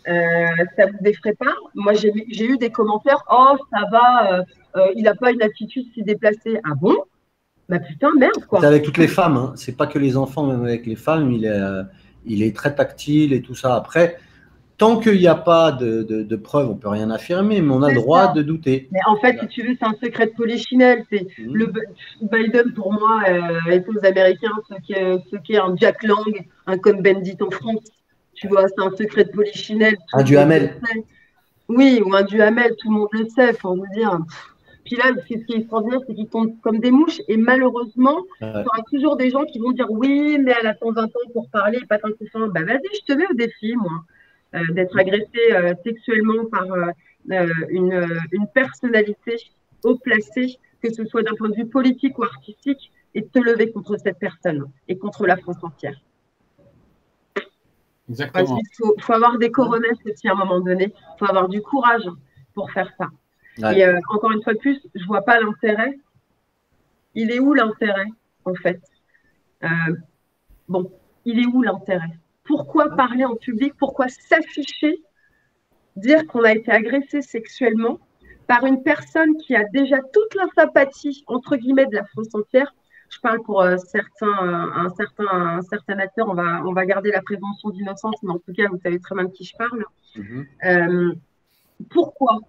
ça vous effraie pas? Moi, j'ai eu des commentaires, oh, ça va, il n'a pas une attitude si déplacée. Ah bon? Bah putain, merde, quoi. C'est avec toutes les femmes, hein. C'est pas que les enfants, même avec les femmes, il est très tactile et tout ça. Après, tant qu'il n'y a pas de preuves, on ne peut rien affirmer, mais on a le droit de douter. Mais en fait, si tu veux, c'est un secret de polichinelle. Le Biden, pour moi, est aux Américains ce qu'est un Jack Lang, un Cohn-Bendit en France. Tu vois, c'est un secret de polichinelle. Un Duhamel. Oui, ou un Duhamel, tout le monde le sait. Enfin, je veux dire. Puis là, ce qui est extraordinaire, c'est qu'ils tombent comme des mouches. Et malheureusement, il y aura toujours des gens qui vont dire oui, mais elle attend 20 ans pour parler, pas tant que ça. Bah vas-y, je te mets au défi, moi. D'être agressé sexuellement par une personnalité haut placée, que ce soit d'un point de vue politique ou artistique, et de te lever contre cette personne et contre la France entière. Exactement. Il faut avoir des coronesses aussi à un moment donné. Il faut avoir du courage pour faire ça. Ouais. Et encore une fois de plus, je ne vois pas l'intérêt. Il est où l'intérêt, en fait? Il est où l'intérêt? Pourquoi parler en public? Pourquoi s'afficher? Dire qu'on a été agressé sexuellement par une personne qui a déjà toute la sympathie, entre guillemets, de la France entière. Je parle pour un certain acteur, on va garder la présomption d'innocence, mais en tout cas, vous savez très bien de qui je parle. Pourquoi,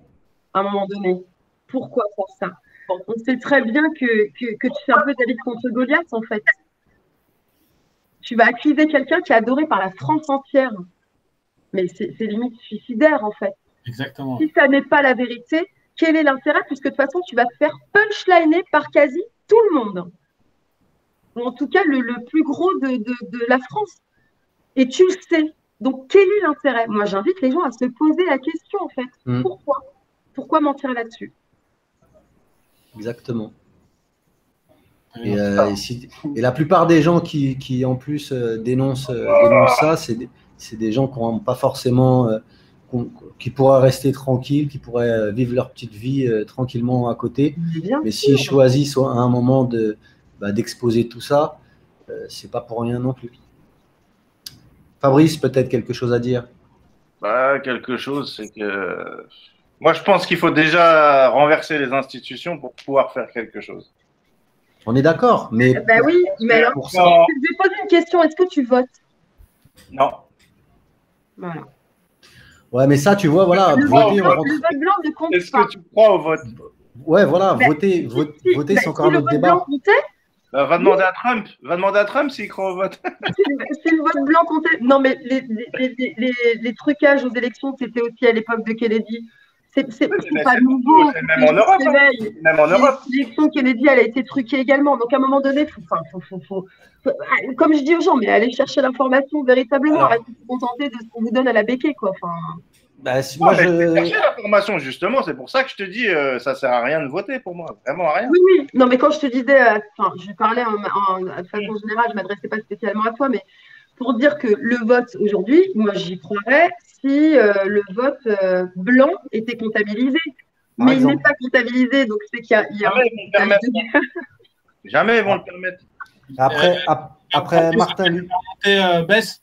à un moment donné, pourquoi faire ça? On sait très bien que tu fais un peu David contre Goliath, en fait. Tu vas accuser quelqu'un qui est adoré par la France entière. Mais c'est limite suicidaire, en fait. Exactement. Si ça n'est pas la vérité, quel est l'intérêt? Puisque de toute façon, tu vas te faire punchliner par quasi tout le monde. Ou en tout cas, le plus gros de la France. Et tu le sais. Donc, quel est l'intérêt? Moi, j'invite les gens à se poser la question, en fait. Pourquoi mentir là-dessus? Exactement. Et la plupart des gens qui en plus dénoncent ça, c'est des gens qui n'ont pas forcément, qui pourraient rester tranquilles, qui pourraient vivre leur petite vie tranquillement à côté. Mais s'ils choisissent à un moment d'exposer tout ça, c'est pas pour rien non plus. Fabrice, peut-être quelque chose à dire? Quelque chose, c'est que Moi, je pense qu'il faut déjà renverser les institutions pour pouvoir faire quelque chose. On est d'accord, mais Ben oui, mais alors, pour je ça, vais poser une question. Est-ce que tu votes? Non. Voilà. ouais, mais ça, tu vois, voilà, Le voter, on vote rentre. blanc ne compte Est-ce pas. que tu crois au vote? Ouais, voilà, Ben, voter, voter, c'est encore un le autre vote blanc débat. comptait, Va demander à Trump. Va demander à Trump s'il croit au vote. si le vote blanc comptait. Non, mais les trucages aux élections, c'était aussi à l'époque de Kennedy. C'est mais pas c'est nouveau. c'est même en Europe. Hein. Même en Europe. L'élection Kennedy, elle a été truquée également. Donc, à un moment donné, comme je dis aux gens, mais allez chercher l'information véritablement. Alors, Arrêtez de vous contenter de ce qu'on vous donne à la béquille, quoi. Enfin, bah, si- Non, moi, mais je vais je. chercher l'information, justement. C'est pour ça que je te dis, ça sert à rien de voter pour moi. Vraiment à rien. oui, oui. Non, mais quand je te disais, enfin, je parlais de façon générale, je ne m'adressais pas spécialement à toi, mais pour dire que le vote aujourd'hui, moi, j'y croirais si le vote blanc était comptabilisé. Par Mais il n'est exemple. pas comptabilisé, donc c'est qu'il y a un Jamais ils vont le permettre. Jamais ils vont le permettre. Après Martin, Baisse.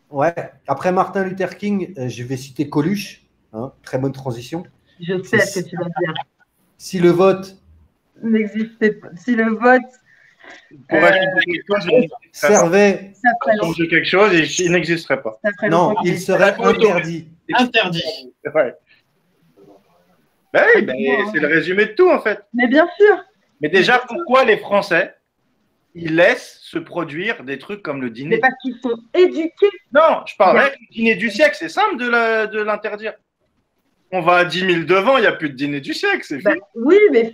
ouais, après Martin Luther King, je vais citer Coluche. Hein, très bonne transition. Je sais ce que tu vas dire. Si le vote N'existait pas. Si le vote Pourrait changer quelque chose, il servait, ça ferait changer quelque chose, il n'existerait pas. ça ferait non, longtemps qu'il il est- serait interdit. Interdit. Ouais. Ben oui, ben, c'est le résumé de tout en fait. Mais bien sûr. Mais déjà, pourquoi les Français, ils laissent se produire des trucs comme le C'est dîner? parce qu'ils sont éduqués. Non, je parle du dîner du siècle, c'est simple de l'interdire. On va à 10 000 devant, il n'y a plus de dîner du siècle, c'est Bah, fini. oui, mais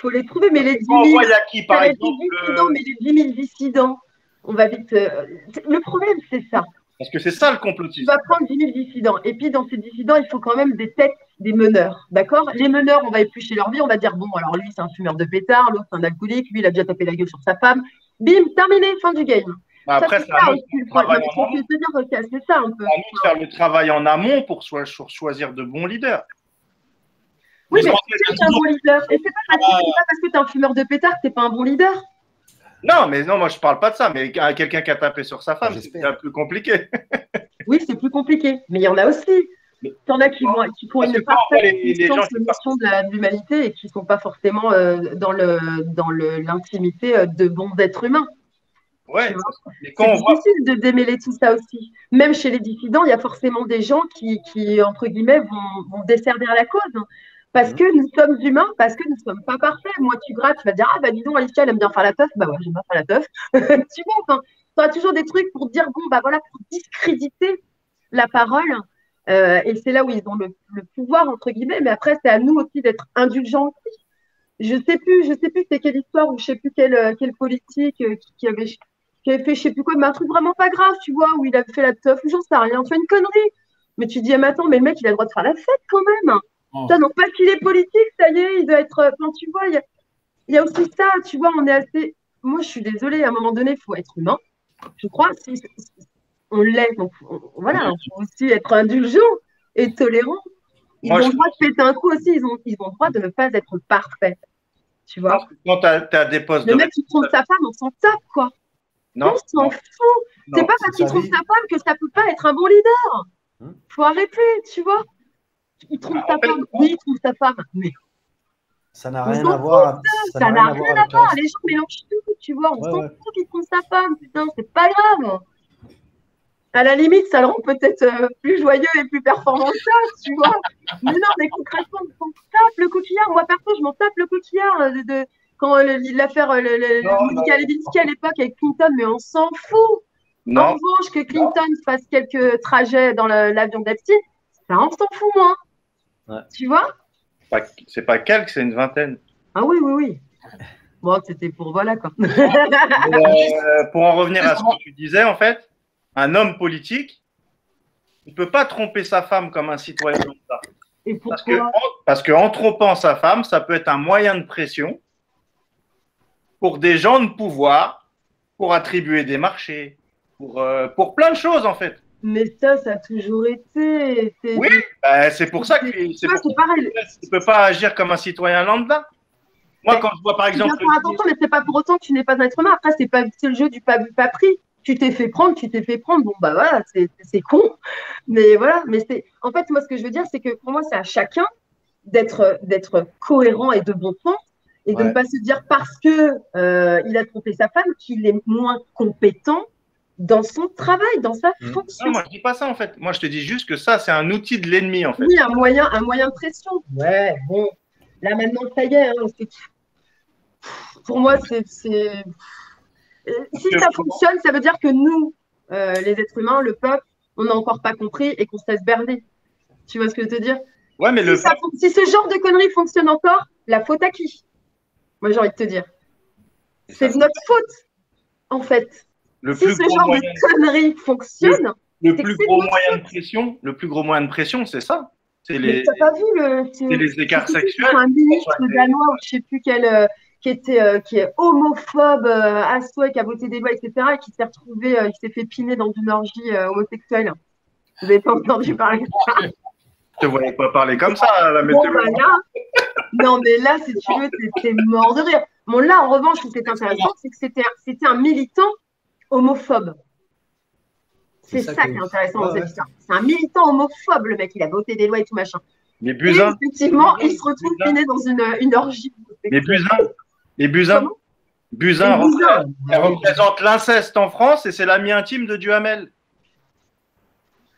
faut les trouver. Mais les 10 On 000, voit, il y a qui, par les exemple 10 dissidents, mais les 10 000 dissidents, on va vite. Le problème, c'est ça. Parce que c'est ça le Tu complotisme. vas prendre 10 000 dissidents. Et puis, dans ces dissidents, il faut quand même des têtes, des meneurs. D'accord? Les meneurs, on va éplucher leur vie. On va dire, bon, alors lui, c'est un fumeur de pétard. L'autre, c'est un alcoolique. Lui, il a déjà tapé la gueule sur sa femme. Bim, terminé, fin du game. Après, Ça, c'est à nous aussi de le faire le problème. travail en amont. C'est dire, ok, c'est ça un peu. C'est à nous de faire le travail en amont pour choisir de bons leaders. Oui, Les mais Français, tu es un bon leader. Et c'est pas parce que tu es un fumeur de pétard que tu n'es pas un bon leader. Non, mais non, moi je parle pas de ça, mais quelqu'un qui a tapé sur sa femme, c'est J'espère. déjà plus compliqué. Oui, c'est plus compliqué. Mais il y en a aussi. Il y en a qui font Parce une que quand on voit parfaite les gens conscience qui de notion de l'humanité et qui ne sont pas forcément dans l'intimité de bons êtres humains. Ouais, Tu vois. mais quand C'est on voit. difficile de démêler tout ça aussi. Même chez les dissidents, il y a forcément des gens qui entre guillemets, vont desservir la cause. Parce que nous sommes humains, parce que nous ne sommes pas parfaits. Moi, tu grattes, tu vas dire, ah bah dis donc, Alicia, elle aime bien faire la teuf. Bah ouais, j'aime bien faire la teuf. Tu vois, enfin, tu auras toujours des trucs pour dire, bon, bah voilà, pour discréditer la parole. Et c'est là où ils ont le pouvoir, entre guillemets. Mais après, c'est à nous aussi d'être indulgents aussi. Je sais plus c'est quelle histoire ou je sais plus quel politique qui avait fait je sais plus quoi, mais un truc vraiment pas grave, tu vois, où il avait fait la teuf, ou j'en sais rien, fait une connerie. Mais tu dis, ah, mais attends, mais le mec, il a le droit de faire la fête quand même. Oh. Putain, non, pas qu'il est politique, ça y est, il doit être. Enfin, tu vois, il y a aussi ça, tu vois, on est assez. Moi, je suis désolée, à un moment donné, il faut être humain. Je crois, si on l'est, donc voilà, il faut aussi être indulgent et tolérant. Ils Moi, ont je le droit de péter un coup aussi, ils ont le droit de ne pas être parfaits. Tu vois? pense que quand tu as des postes Le de. mec qui trompe sa femme, on s'en tape, quoi. Non, On s'en non, fout. non. C'est pas parce c'est qu'il sa trompe vie. sa femme que ça peut pas être un bon leader. Hum. Faut arrêter, tu vois. Il trompe En sa fait, femme. Oui, il trompe sa femme. Mais Ça n'a on rien s'en à voir. ça n'a rien à avec le voir. reste. Les gens mélangent tout, tu vois. On Ouais, s'en ouais. fout qu'il trompe sa femme. Putain, c'est pas grave. À la limite, ça le rend peut-être plus joyeux et plus performant que ça, tu vois. Mais non, mais concrètement, on s'en tape le coquillard. Moi, perso, je m'en tape le coquillard quand l'affaire Monica Lewinsky à l'époque avec Clinton, mais on s'en fout. En non. revanche, que Clinton fasse quelques trajets dans l'avion d'Epstein, ça, on s'en fout moins. Ouais. Tu vois? C'est pas quelques, c'est une vingtaine. Ah oui, oui, oui. Bon, c'était pour voilà quoi. Pour en revenir à ce que tu disais, en fait, un homme politique, il ne peut pas tromper sa femme comme un citoyen lambda. Et Parce pourquoi? qu'en trompant sa femme, ça peut être un moyen de pression pour des gens de pouvoir, pour attribuer des marchés, pour plein de choses, en fait. Mais ça a toujours été. Oui, c'est pour ça que Tu vois, c'est pareil. tu ne peux pas agir comme un citoyen lambda. Moi, quand je vois par exemple. Attention, mais c'est pas pour autant que tu n'es pas un être humain. Après, c'est le jeu du pas vu, pas pris. tu t'es fait prendre, bon bah voilà, c'est con. Mais voilà, mais en fait, moi ce que je veux dire, c'est que pour moi, c'est à chacun d'être cohérent et de bon sens et de ne pas se dire parce que il a trompé sa femme qu'il est moins compétent dans son travail, dans sa fonction. Non, moi je dis pas ça en fait. Moi je te dis juste que ça c'est un outil de l'ennemi en fait. Oui, un moyen de pression. Ouais, bon, là maintenant ça y est, hein, pour moi si ça fonctionne, ça veut dire que nous, les êtres humains, le peuple, on n'a encore pas compris et qu'on se laisse berner. Tu vois ce que je veux te dire? Ouais, mais si ce genre de conneries fonctionne encore, la faute à qui? Moi, j'ai envie de te dire. C'est notre faute, en fait. Si ce genre de conneries fonctionne, le plus gros moyen de pression, c'est ça. C'est les écarts sexuels. Un ministre danois, ou je ne sais plus quel, qui est homophobe à souhait, qui a voté des lois, etc., et qui s'est retrouvé, il s'est fait piner dans une orgie homosexuelle. Vous n'avez pas entendu parler de ça? Je ne te voyais pas parler comme ça, la météo. Non, mais là, si tu veux, t'es mort de rire. Bon, là, en revanche, ce qui est intéressant, c'est que c'était un militant homophobe. C'est ça qui est intéressant dans cette histoire. C'est un militant homophobe, le mec. Il a voté des lois et tout machin. Mais Buzyn. Et effectivement, il se retrouve piné dans une orgie. Mais Buzyn représente l'inceste en France et c'est l'ami intime de Duhamel.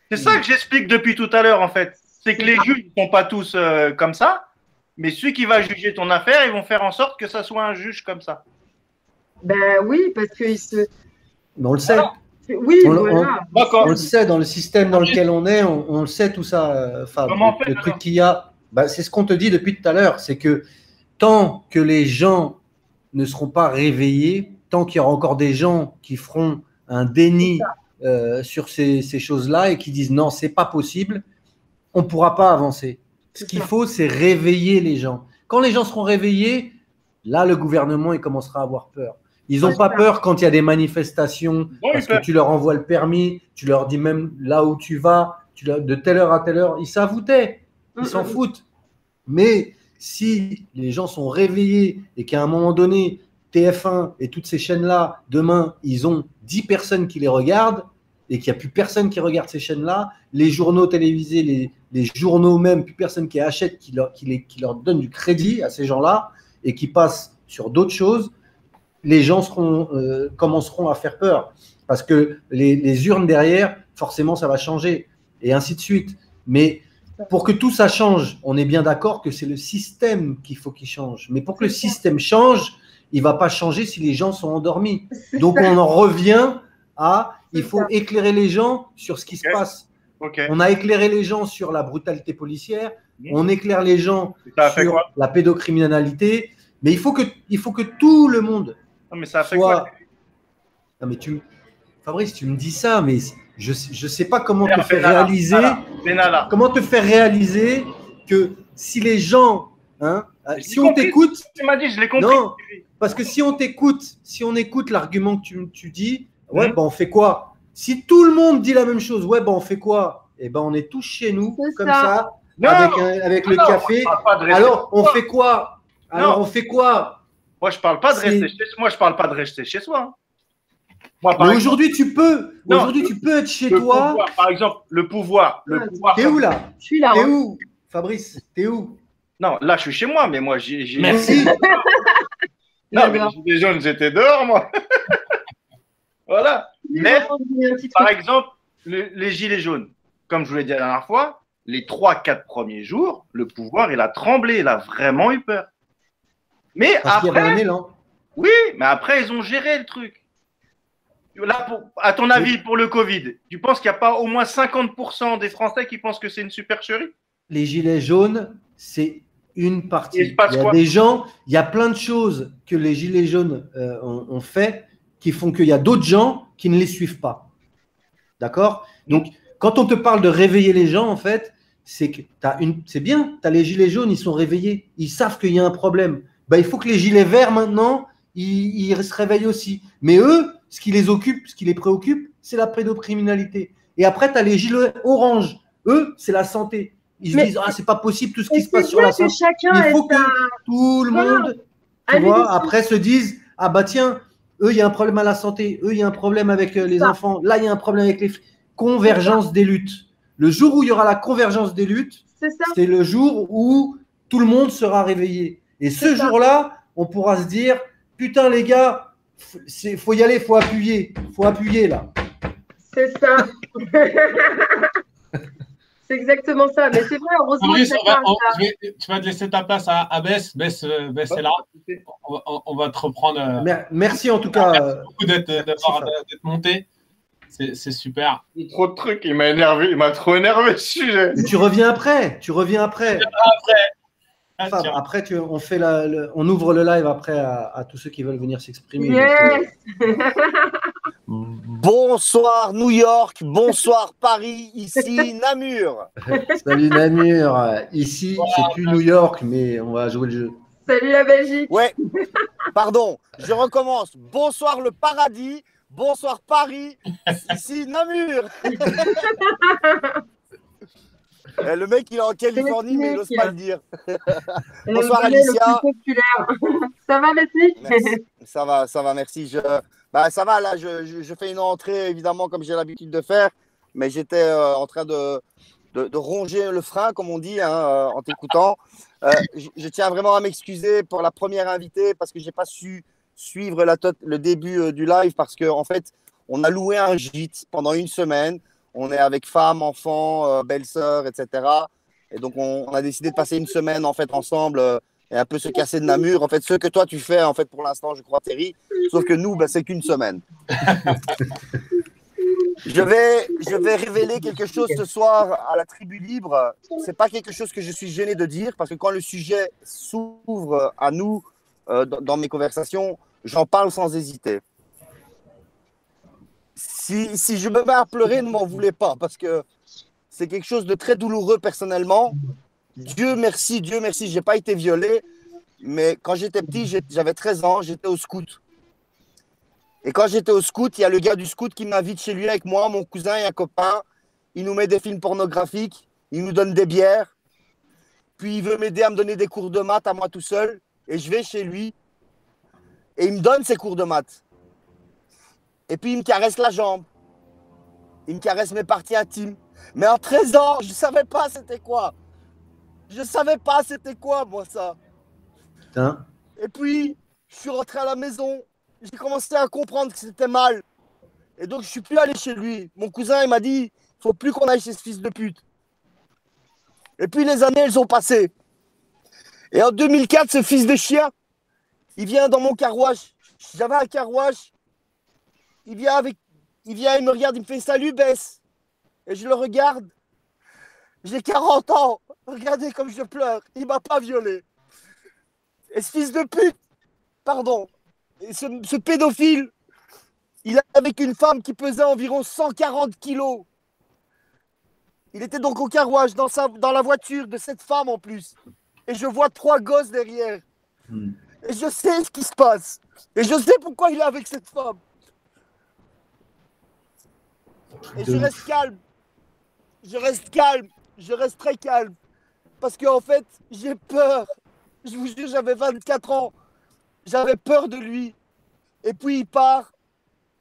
C'est ça que j'explique depuis tout à l'heure, en fait. C'est que les juges ne sont pas tous comme ça, mais celui qui va juger ton affaire, ils vont faire en sorte que ça soit un juge comme ça. Ben oui, parce qu'il se... Mais on le sait. Oui, voilà. On le sait, dans le système dans lequel on est, on le sait tout ça, Fab. Le truc qu'il y a, c'est ce qu'on te dit depuis tout à l'heure, c'est que tant que les gens ne seront pas réveillés, tant qu'il y aura encore des gens qui feront un déni sur ces choses-là et qui disent non, c'est pas possible, on ne pourra pas avancer. Ce qu'il faut, c'est réveiller les gens. Quand les gens seront réveillés, là, le gouvernement, il commencera à avoir peur. Ils n'ont pas peur quand il y a des manifestations, parce que tu leur envoies le permis, tu leur dis même là où tu vas, de telle heure à telle heure, ils s'en foutaient, ils s'en foutent. Mais si les gens sont réveillés et qu'à un moment donné, TF1 et toutes ces chaînes-là, demain, ils ont 10 personnes qui les regardent et qu'il n'y a plus personne qui regarde ces chaînes-là, les journaux télévisés, les journaux même, plus personne qui achète, qui leur donne du crédit à ces gens-là et qui passent sur d'autres choses, les gens commenceront à faire peur parce que les urnes derrière, forcément, ça va changer et ainsi de suite. Mais pour que tout ça change, on est bien d'accord que c'est le système qu'il faut qu'il change. Mais pour que le système change, il ne va pas changer si les gens sont endormis. Donc, on en revient à il faut éclairer les gens sur ce qui se passe. On a éclairé les gens sur la brutalité policière, on éclaire les gens sur la pédocriminalité, mais il faut que tout le monde soit… Non, mais Fabrice, tu me dis ça, mais je ne sais pas comment te faire réaliser que si les gens… si on t'écoute… Tu m'as dit, je l'ai compris. Non, parce que si on écoute l'argument que tu dis, on fait quoi? Si tout le monde dit la même chose, on fait quoi? Eh ben, on est tous chez nous, comme ça, avec le café. Alors, on fait quoi? On fait quoi? Moi, je parle pas de rester chez moi. Je parle pas de rester chez soi. Moi, mais aujourd'hui, tu peux. Aujourd'hui, tu peux être chez toi. Pouvoir, par exemple, le pouvoir. T'es où là? Je suis là. T'es où, Fabrice? T'es où? Non, là, je suis chez moi, mais moi, j'ai… Merci. Non, mais les jeunes, j'étais dehors, moi. Voilà. Mais, par exemple, les gilets jaunes, comme je vous l'ai dit la dernière fois, les 3-4 premiers jours, le pouvoir, il a tremblé, il a vraiment eu peur. Mais parce qu'il y avait un élan. Oui, mais après, ils ont géré le truc. Là, à ton avis, pour le Covid, tu penses qu'il n'y a pas au moins 50% des Français qui pensent que c'est une supercherie? Les gilets jaunes, c'est une partie. Il y a des gens, il y a plein de choses que les gilets jaunes ont fait qui font qu'il y a d'autres gens qui ne les suivent pas. D'accord? Donc, quand on te parle de réveiller les gens, en fait, c'est que c'est bien, tu as les gilets jaunes, ils sont réveillés, ils savent qu'il y a un problème. Il faut que les gilets verts, maintenant, ils se réveillent aussi. Mais eux, ce qui les occupe, ce qui les préoccupe, c'est la pédocriminalité. Et après, tu as les gilets orange. Eux, c'est la santé. Ils se disent, c'est pas possible tout ce qui se passe sur la santé. Il faut que tout le monde, tu vois, après se dise, tiens, Eux, il y a un problème à la santé. Eux, il y a un problème avec les enfants. Là, il y a un problème avec les convergence des luttes. Le jour où il y aura la convergence des luttes, c'est le jour où tout le monde sera réveillé. Et ce jour-là, on pourra se dire, putain les gars, faut y aller, faut appuyer là. C'est ça. C'est exactement ça. Mais c'est vrai, heureusement. Fabrice, tu vas te laisser ta place à Bess. Bess est là. On va te reprendre. Merci en tout cas. Merci beaucoup d'être monté. C'est super. Il y a trop de trucs. Il m'a énervé. Il m'a trop énervé ce sujet. Mais tu reviens après. Fab, après, on ouvre le live après à tous ceux qui veulent venir s'exprimer. Yes. Bonsoir New York, bonsoir Paris, ici Namur. Salut Namur. Ici, c'est plus New York, mais on va jouer le jeu. Salut la Belgique. Ouais, pardon, je recommence. Bonsoir le paradis, bonsoir Paris, ici Namur. Le mec, il est en Californie, mais il n'ose pas le dire. Bonsoir Alicia. Ça va, merci. Ça va, merci. Ça va, là, je fais une entrée, évidemment, comme j'ai l'habitude de faire, mais j'étais en train de ronger le frein, comme on dit, en t'écoutant. Je tiens vraiment à m'excuser pour la première invitée, parce que je n'ai pas su suivre le début du live, parce qu'en fait, on a loué un gîte pendant une semaine. On est avec femmes, enfants, belles-sœurs, etc. Et donc, on a décidé de passer une semaine, en fait, ensemble et un peu se casser de Namur. En fait, ce que toi, tu fais, en fait, pour l'instant, je crois, Terry. Sauf que nous, c'est qu'une semaine. Je vais révéler quelque chose ce soir à la Tribu Libre. C'est pas quelque chose que je suis gêné de dire, parce que quand le sujet s'ouvre à nous dans mes conversations, j'en parle sans hésiter. Si je me mets à pleurer, ne m'en voulez pas, parce que c'est quelque chose de très douloureux personnellement. Dieu merci, je n'ai pas été violé, mais quand j'étais petit, j'avais 13 ans, j'étais au scout. Et quand j'étais au scout, il y a le gars du scout qui m'invite chez lui avec moi, mon cousin et un copain. Il nous met des films pornographiques, il nous donne des bières, puis il veut m'aider à me donner des cours de maths à moi tout seul, et je vais chez lui, et il me donne ses cours de maths. Et puis, il me caresse la jambe. Il me caresse mes parties intimes. Mais en 13 ans, je ne savais pas c'était quoi. Je ne savais pas c'était quoi, moi, ça. Putain. Et puis, je suis rentré à la maison. J'ai commencé à comprendre que c'était mal. Et donc, je ne suis plus allé chez lui. Mon cousin, il m'a dit, il ne faut plus qu'on aille chez ce fils de pute. Et puis, les années, elles ont passé. Et en 2004, ce fils de chien, il vient dans mon carwash. J'avais un carwash. Il vient, il me regarde, il me fait « Salut, Bess !» Et je le regarde. J'ai 40 ans. Regardez comme je pleure. Il ne m'a pas violé. Et ce fils de pute, pardon, et ce pédophile, il est avec une femme qui pesait environ 140 kilos. Il était donc au carwash, dans la voiture de cette femme en plus. Et je vois 3 gosses derrière. Et je sais ce qui se passe. Et je sais pourquoi il est avec cette femme. Et je reste calme. Je reste très calme. Parce qu'en fait, j'ai peur. Je vous jure, j'avais 24 ans. J'avais peur de lui. Et puis il part.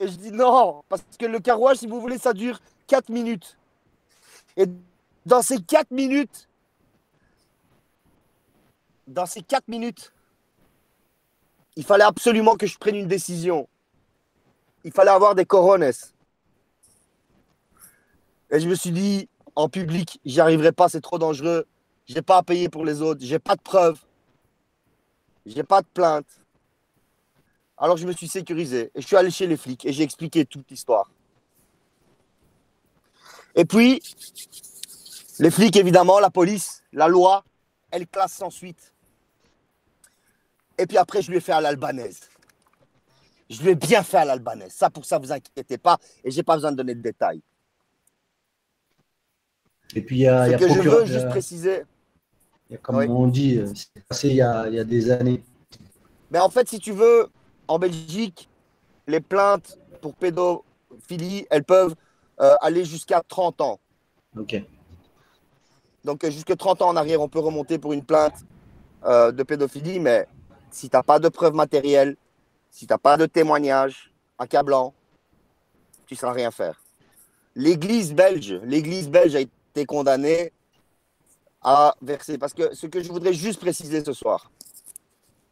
Et je dis non. Parce que le carwash, si vous voulez, ça dure 4 minutes. Et dans ces 4 minutes, il fallait absolument que je prenne une décision. Il fallait avoir des cojones. Et je me suis dit, en public, j'y arriverai pas, c'est trop dangereux. Je n'ai pas à payer pour les autres. J'ai pas de preuves. J'ai pas de plainte. Alors je me suis sécurisé. Et je suis allé chez les flics et j'ai expliqué toute l'histoire. Et puis, les flics, évidemment, la police, la loi, elle classe sans suite. Et puis après, je lui ai fait à l'albanaise. Je lui ai bien fait à l'albanaise. Ça, pour ça, vous inquiétez pas. Et j'ai pas besoin de donner de détails. Et puis, il y a Ce que je veux juste préciser. Comme on dit, c'est passé il y a des années. Mais en fait, si tu veux, en Belgique, les plaintes pour pédophilie, elles peuvent aller jusqu'à 30 ans. Ok. Donc, jusqu'à 30 ans en arrière, on peut remonter pour une plainte de pédophilie, mais si tu n'as pas de preuves matérielles, si tu n'as pas de témoignage accablant, tu ne sauras rien faire. L'Église belge a été condamnée à verser. Parce que ce que je voudrais juste préciser ce soir,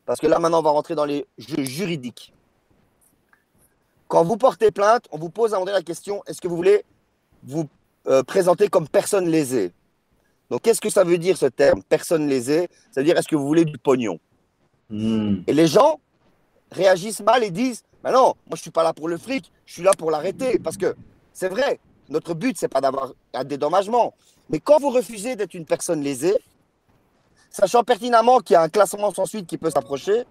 parce que là maintenant on va rentrer dans les jeux juridiques. Quand vous portez plainte, on vous pose à un moment donné la question, est-ce que vous voulez vous présenter comme personne lésée? Donc qu'est-ce que ça veut dire ce terme, personne lésée? Ça veut dire est-ce que vous voulez du pognon? Et les gens réagissent mal et disent, ben non, moi je ne suis pas là pour le fric, je suis là pour l'arrêter. Parce que c'est vrai, notre but, ce n'est pas d'avoir un dédommagement. Mais quand vous refusez d'être une personne lésée, sachant pertinemment qu'il y a un classement sans suite qui peut s'approcher,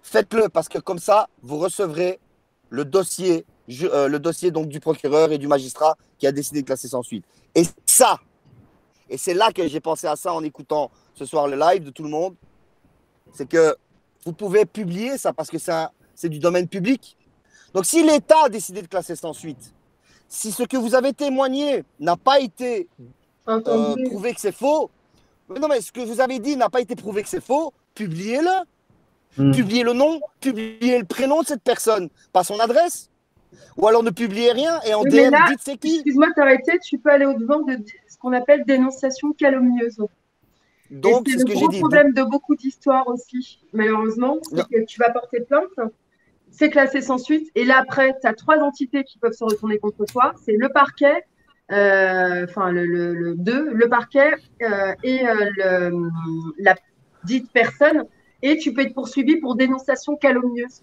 faites-le parce que comme ça, vous recevrez le dossier donc, du procureur et du magistrat qui a décidé de classer sans suite. Et c'est là que j'ai pensé à ça en écoutant ce soir le live de tout le monde, c'est que vous pouvez publier ça parce que c'est du domaine public. Donc si l'État a décidé de classer sans suite, si ce que vous avez témoigné n'a pas été prouvé que c'est faux, mais ce que vous avez dit n'a pas été prouvé que c'est faux, publiez-le. Publiez le nom, publiez le prénom de cette personne, pas son adresse. Ou alors ne publiez rien et en DM, dites c'est qui. Excuse-moi de t'arrêter, tu peux aller au-devant de ce qu'on appelle dénonciation calomnieuse. Donc, c'est le gros problème de beaucoup d'histoires aussi, malheureusement, c'est que tu vas porter plainte, c'est classé sans suite, et là après, tu as 3 entités qui peuvent se retourner contre toi, c'est le parquet, le parquet et la dite personne, et tu peux être poursuivi pour dénonciation calomnieuse.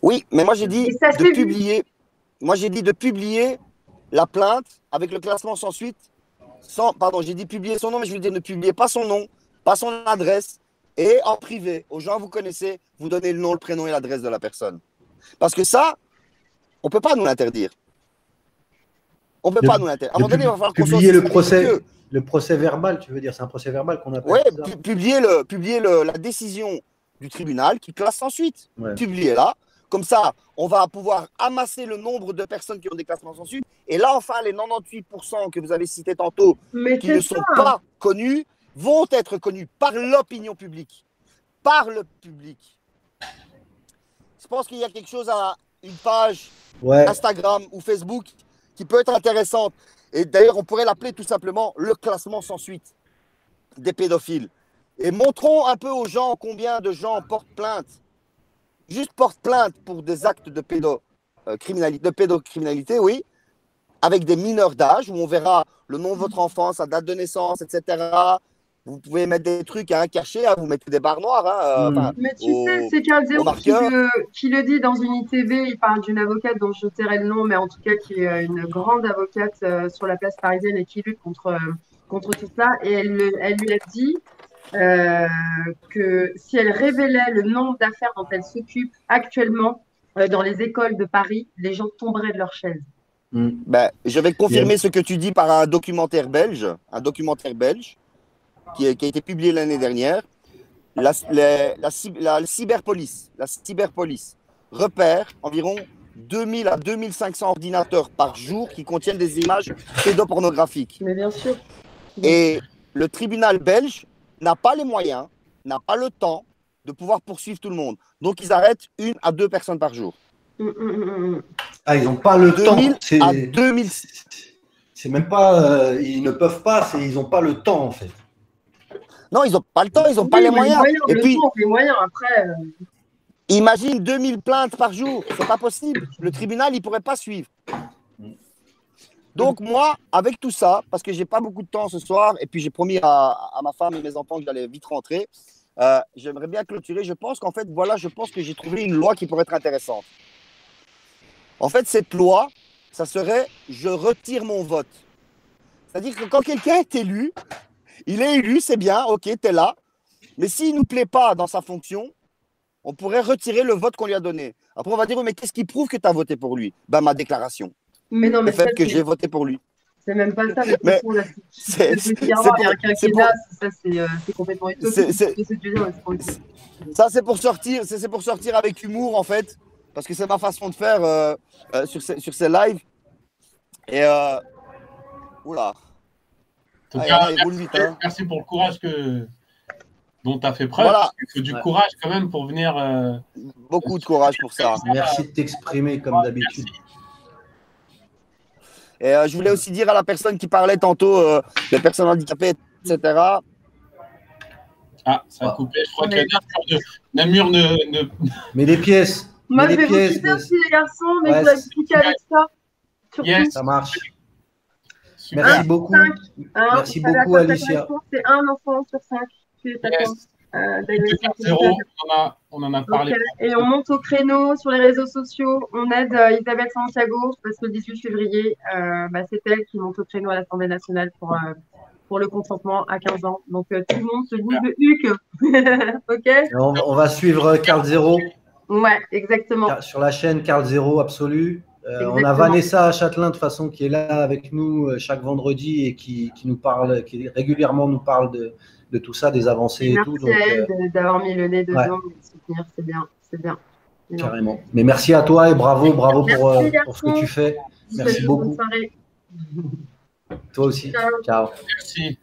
Oui, mais moi j'ai dit de publier. Moi j'ai dit de publier la plainte avec le classement sans suite. Pardon, j'ai dit publier son nom, mais je veux dire ne publiez pas son nom, pas son adresse, et en privé, aux gens que vous connaissez, vous donnez le nom, le prénom et l'adresse de la personne. Parce que ça, on ne peut pas nous l'interdire. On ne peut pas nous l'interdire. À un moment donné, il va falloir qu'on publier le procès verbal, tu veux dire, c'est un procès verbal qu'on appelle. Oui, publier la décision du tribunal qui classe sans suite. Ouais. Publiez-la. Comme ça, on va pouvoir amasser le nombre de personnes qui ont des classements sans suite. Et là, enfin, les 98% que vous avez cités tantôt, qui ne sont pas connus, vont être connus par l'opinion publique. Par le public. Je pense qu'il y a quelque chose à une page Instagram ou Facebook qui peut être intéressante. Et d'ailleurs, on pourrait l'appeler tout simplement le classement sans suite des pédophiles. Et montrons un peu aux gens combien de gens portent plainte. Juste porte plainte pour des actes de pédocriminalité, oui, avec des mineurs d'âge, où on verra le nom de votre enfant, sa date de naissance, etc. Vous pouvez mettre des trucs cachés, vous mettez des barres noires. Mais tu sais, c'est Carl Zéro qui le dit dans une ITV, il parle d'une avocate dont je tairai le nom, mais en tout cas qui est une grande avocate sur la place parisienne et qui lutte contre tout ça. Et elle lui a dit que si elle révélait le nombre d'affaires dont elle s'occupe actuellement dans les écoles de Paris, les gens tomberaient de leur chaise. Ben, je vais confirmer ce que tu dis par un documentaire belge qui a été publié l'année dernière. La cyberpolice repère environ 2000 à 2500 ordinateurs par jour qui contiennent des images pédopornographiques. Mais bien sûr. Et le tribunal belge n'a pas les moyens, n'a pas le temps de pouvoir poursuivre tout le monde. Donc, ils arrêtent 1 à 2 personnes par jour. Ah, ils n'ont pas le temps. 2000 à 2000. C'est même pas... ils ne peuvent pas, ils n'ont pas le temps, en fait. Non, ils n'ont pas le temps, ils n'ont pas les moyens. Et puis, les moyens, après... Imagine 2000 plaintes par jour. C'est pas possible. Le tribunal, il ne pourrait pas suivre. Donc moi, avec tout ça, parce que j'ai pas beaucoup de temps ce soir, et puis j'ai promis à ma femme et mes enfants que j'allais vite rentrer, j'aimerais bien clôturer. Je pense qu'en fait, je pense que j'ai trouvé une loi qui pourrait être intéressante. En fait, cette loi, ça serait « je retire mon vote ». C'est-à-dire que quand quelqu'un est élu, il est élu, c'est bien, ok, t'es là, mais s'il ne nous plaît pas dans sa fonction, on pourrait retirer le vote qu'on lui a donné. Après, on va dire « mais qu'est-ce qui prouve que tu as voté pour lui ?» Ben, ma déclaration. Mais non, mais le fait que j'ai voté pour lui. C'est même pas ça, mais c'est complètement utopique. Ça, c'est pour sortir avec humour, en fait, parce que c'est ma façon de faire sur ces lives. Et oula. Merci pour le courage dont tu as fait preuve. Voilà. Il faut du courage quand même pour venir. Beaucoup de courage pour ça. Merci de t'exprimer comme d'habitude. Et je voulais aussi dire à la personne qui parlait tantôt des personnes handicapées, etc. Ah, ça a coupé. Je crois que Namur ne. Mais les pièces. Moi, mais je les vais vous pièces. quitter aussi, les garçons, mais Ouais, je dois expliquer avec ça. Surtout, Yes. Ça marche. Super. Merci beaucoup. hein, Merci vous savez à beaucoup, quoi ça Alicia. correspond. C'est un enfant sur 5 qui est atteint Yes. d'agression 0, sexuelle. on en a parlé. Ok. Et on monte au créneau sur les réseaux sociaux. On aide Isabelle Santiago parce que le 18 février, c'est elle qui monte au créneau à l'Assemblée nationale pour le consentement à 15 ans. Donc tout le monde se bouge de huc. Ok. Et on va suivre Carl Zero Ouais, exactement. sur la chaîne Carl Zero Absolu. On a Exactement. Vanessa à Châtelain de toute façon qui est là avec nous chaque vendredi et qui nous parle, qui régulièrement nous parle de tout ça, des avancées et Merci tout. Donc, à elle d'avoir mis le nez dedans ouais. et de soutenir, c'est bien, c'est bien. carrément. Mais merci à toi et bravo pour Merci, ce que tu fais. Merci beaucoup. Bonne soirée. Toi aussi. Ciao. Ciao. Merci.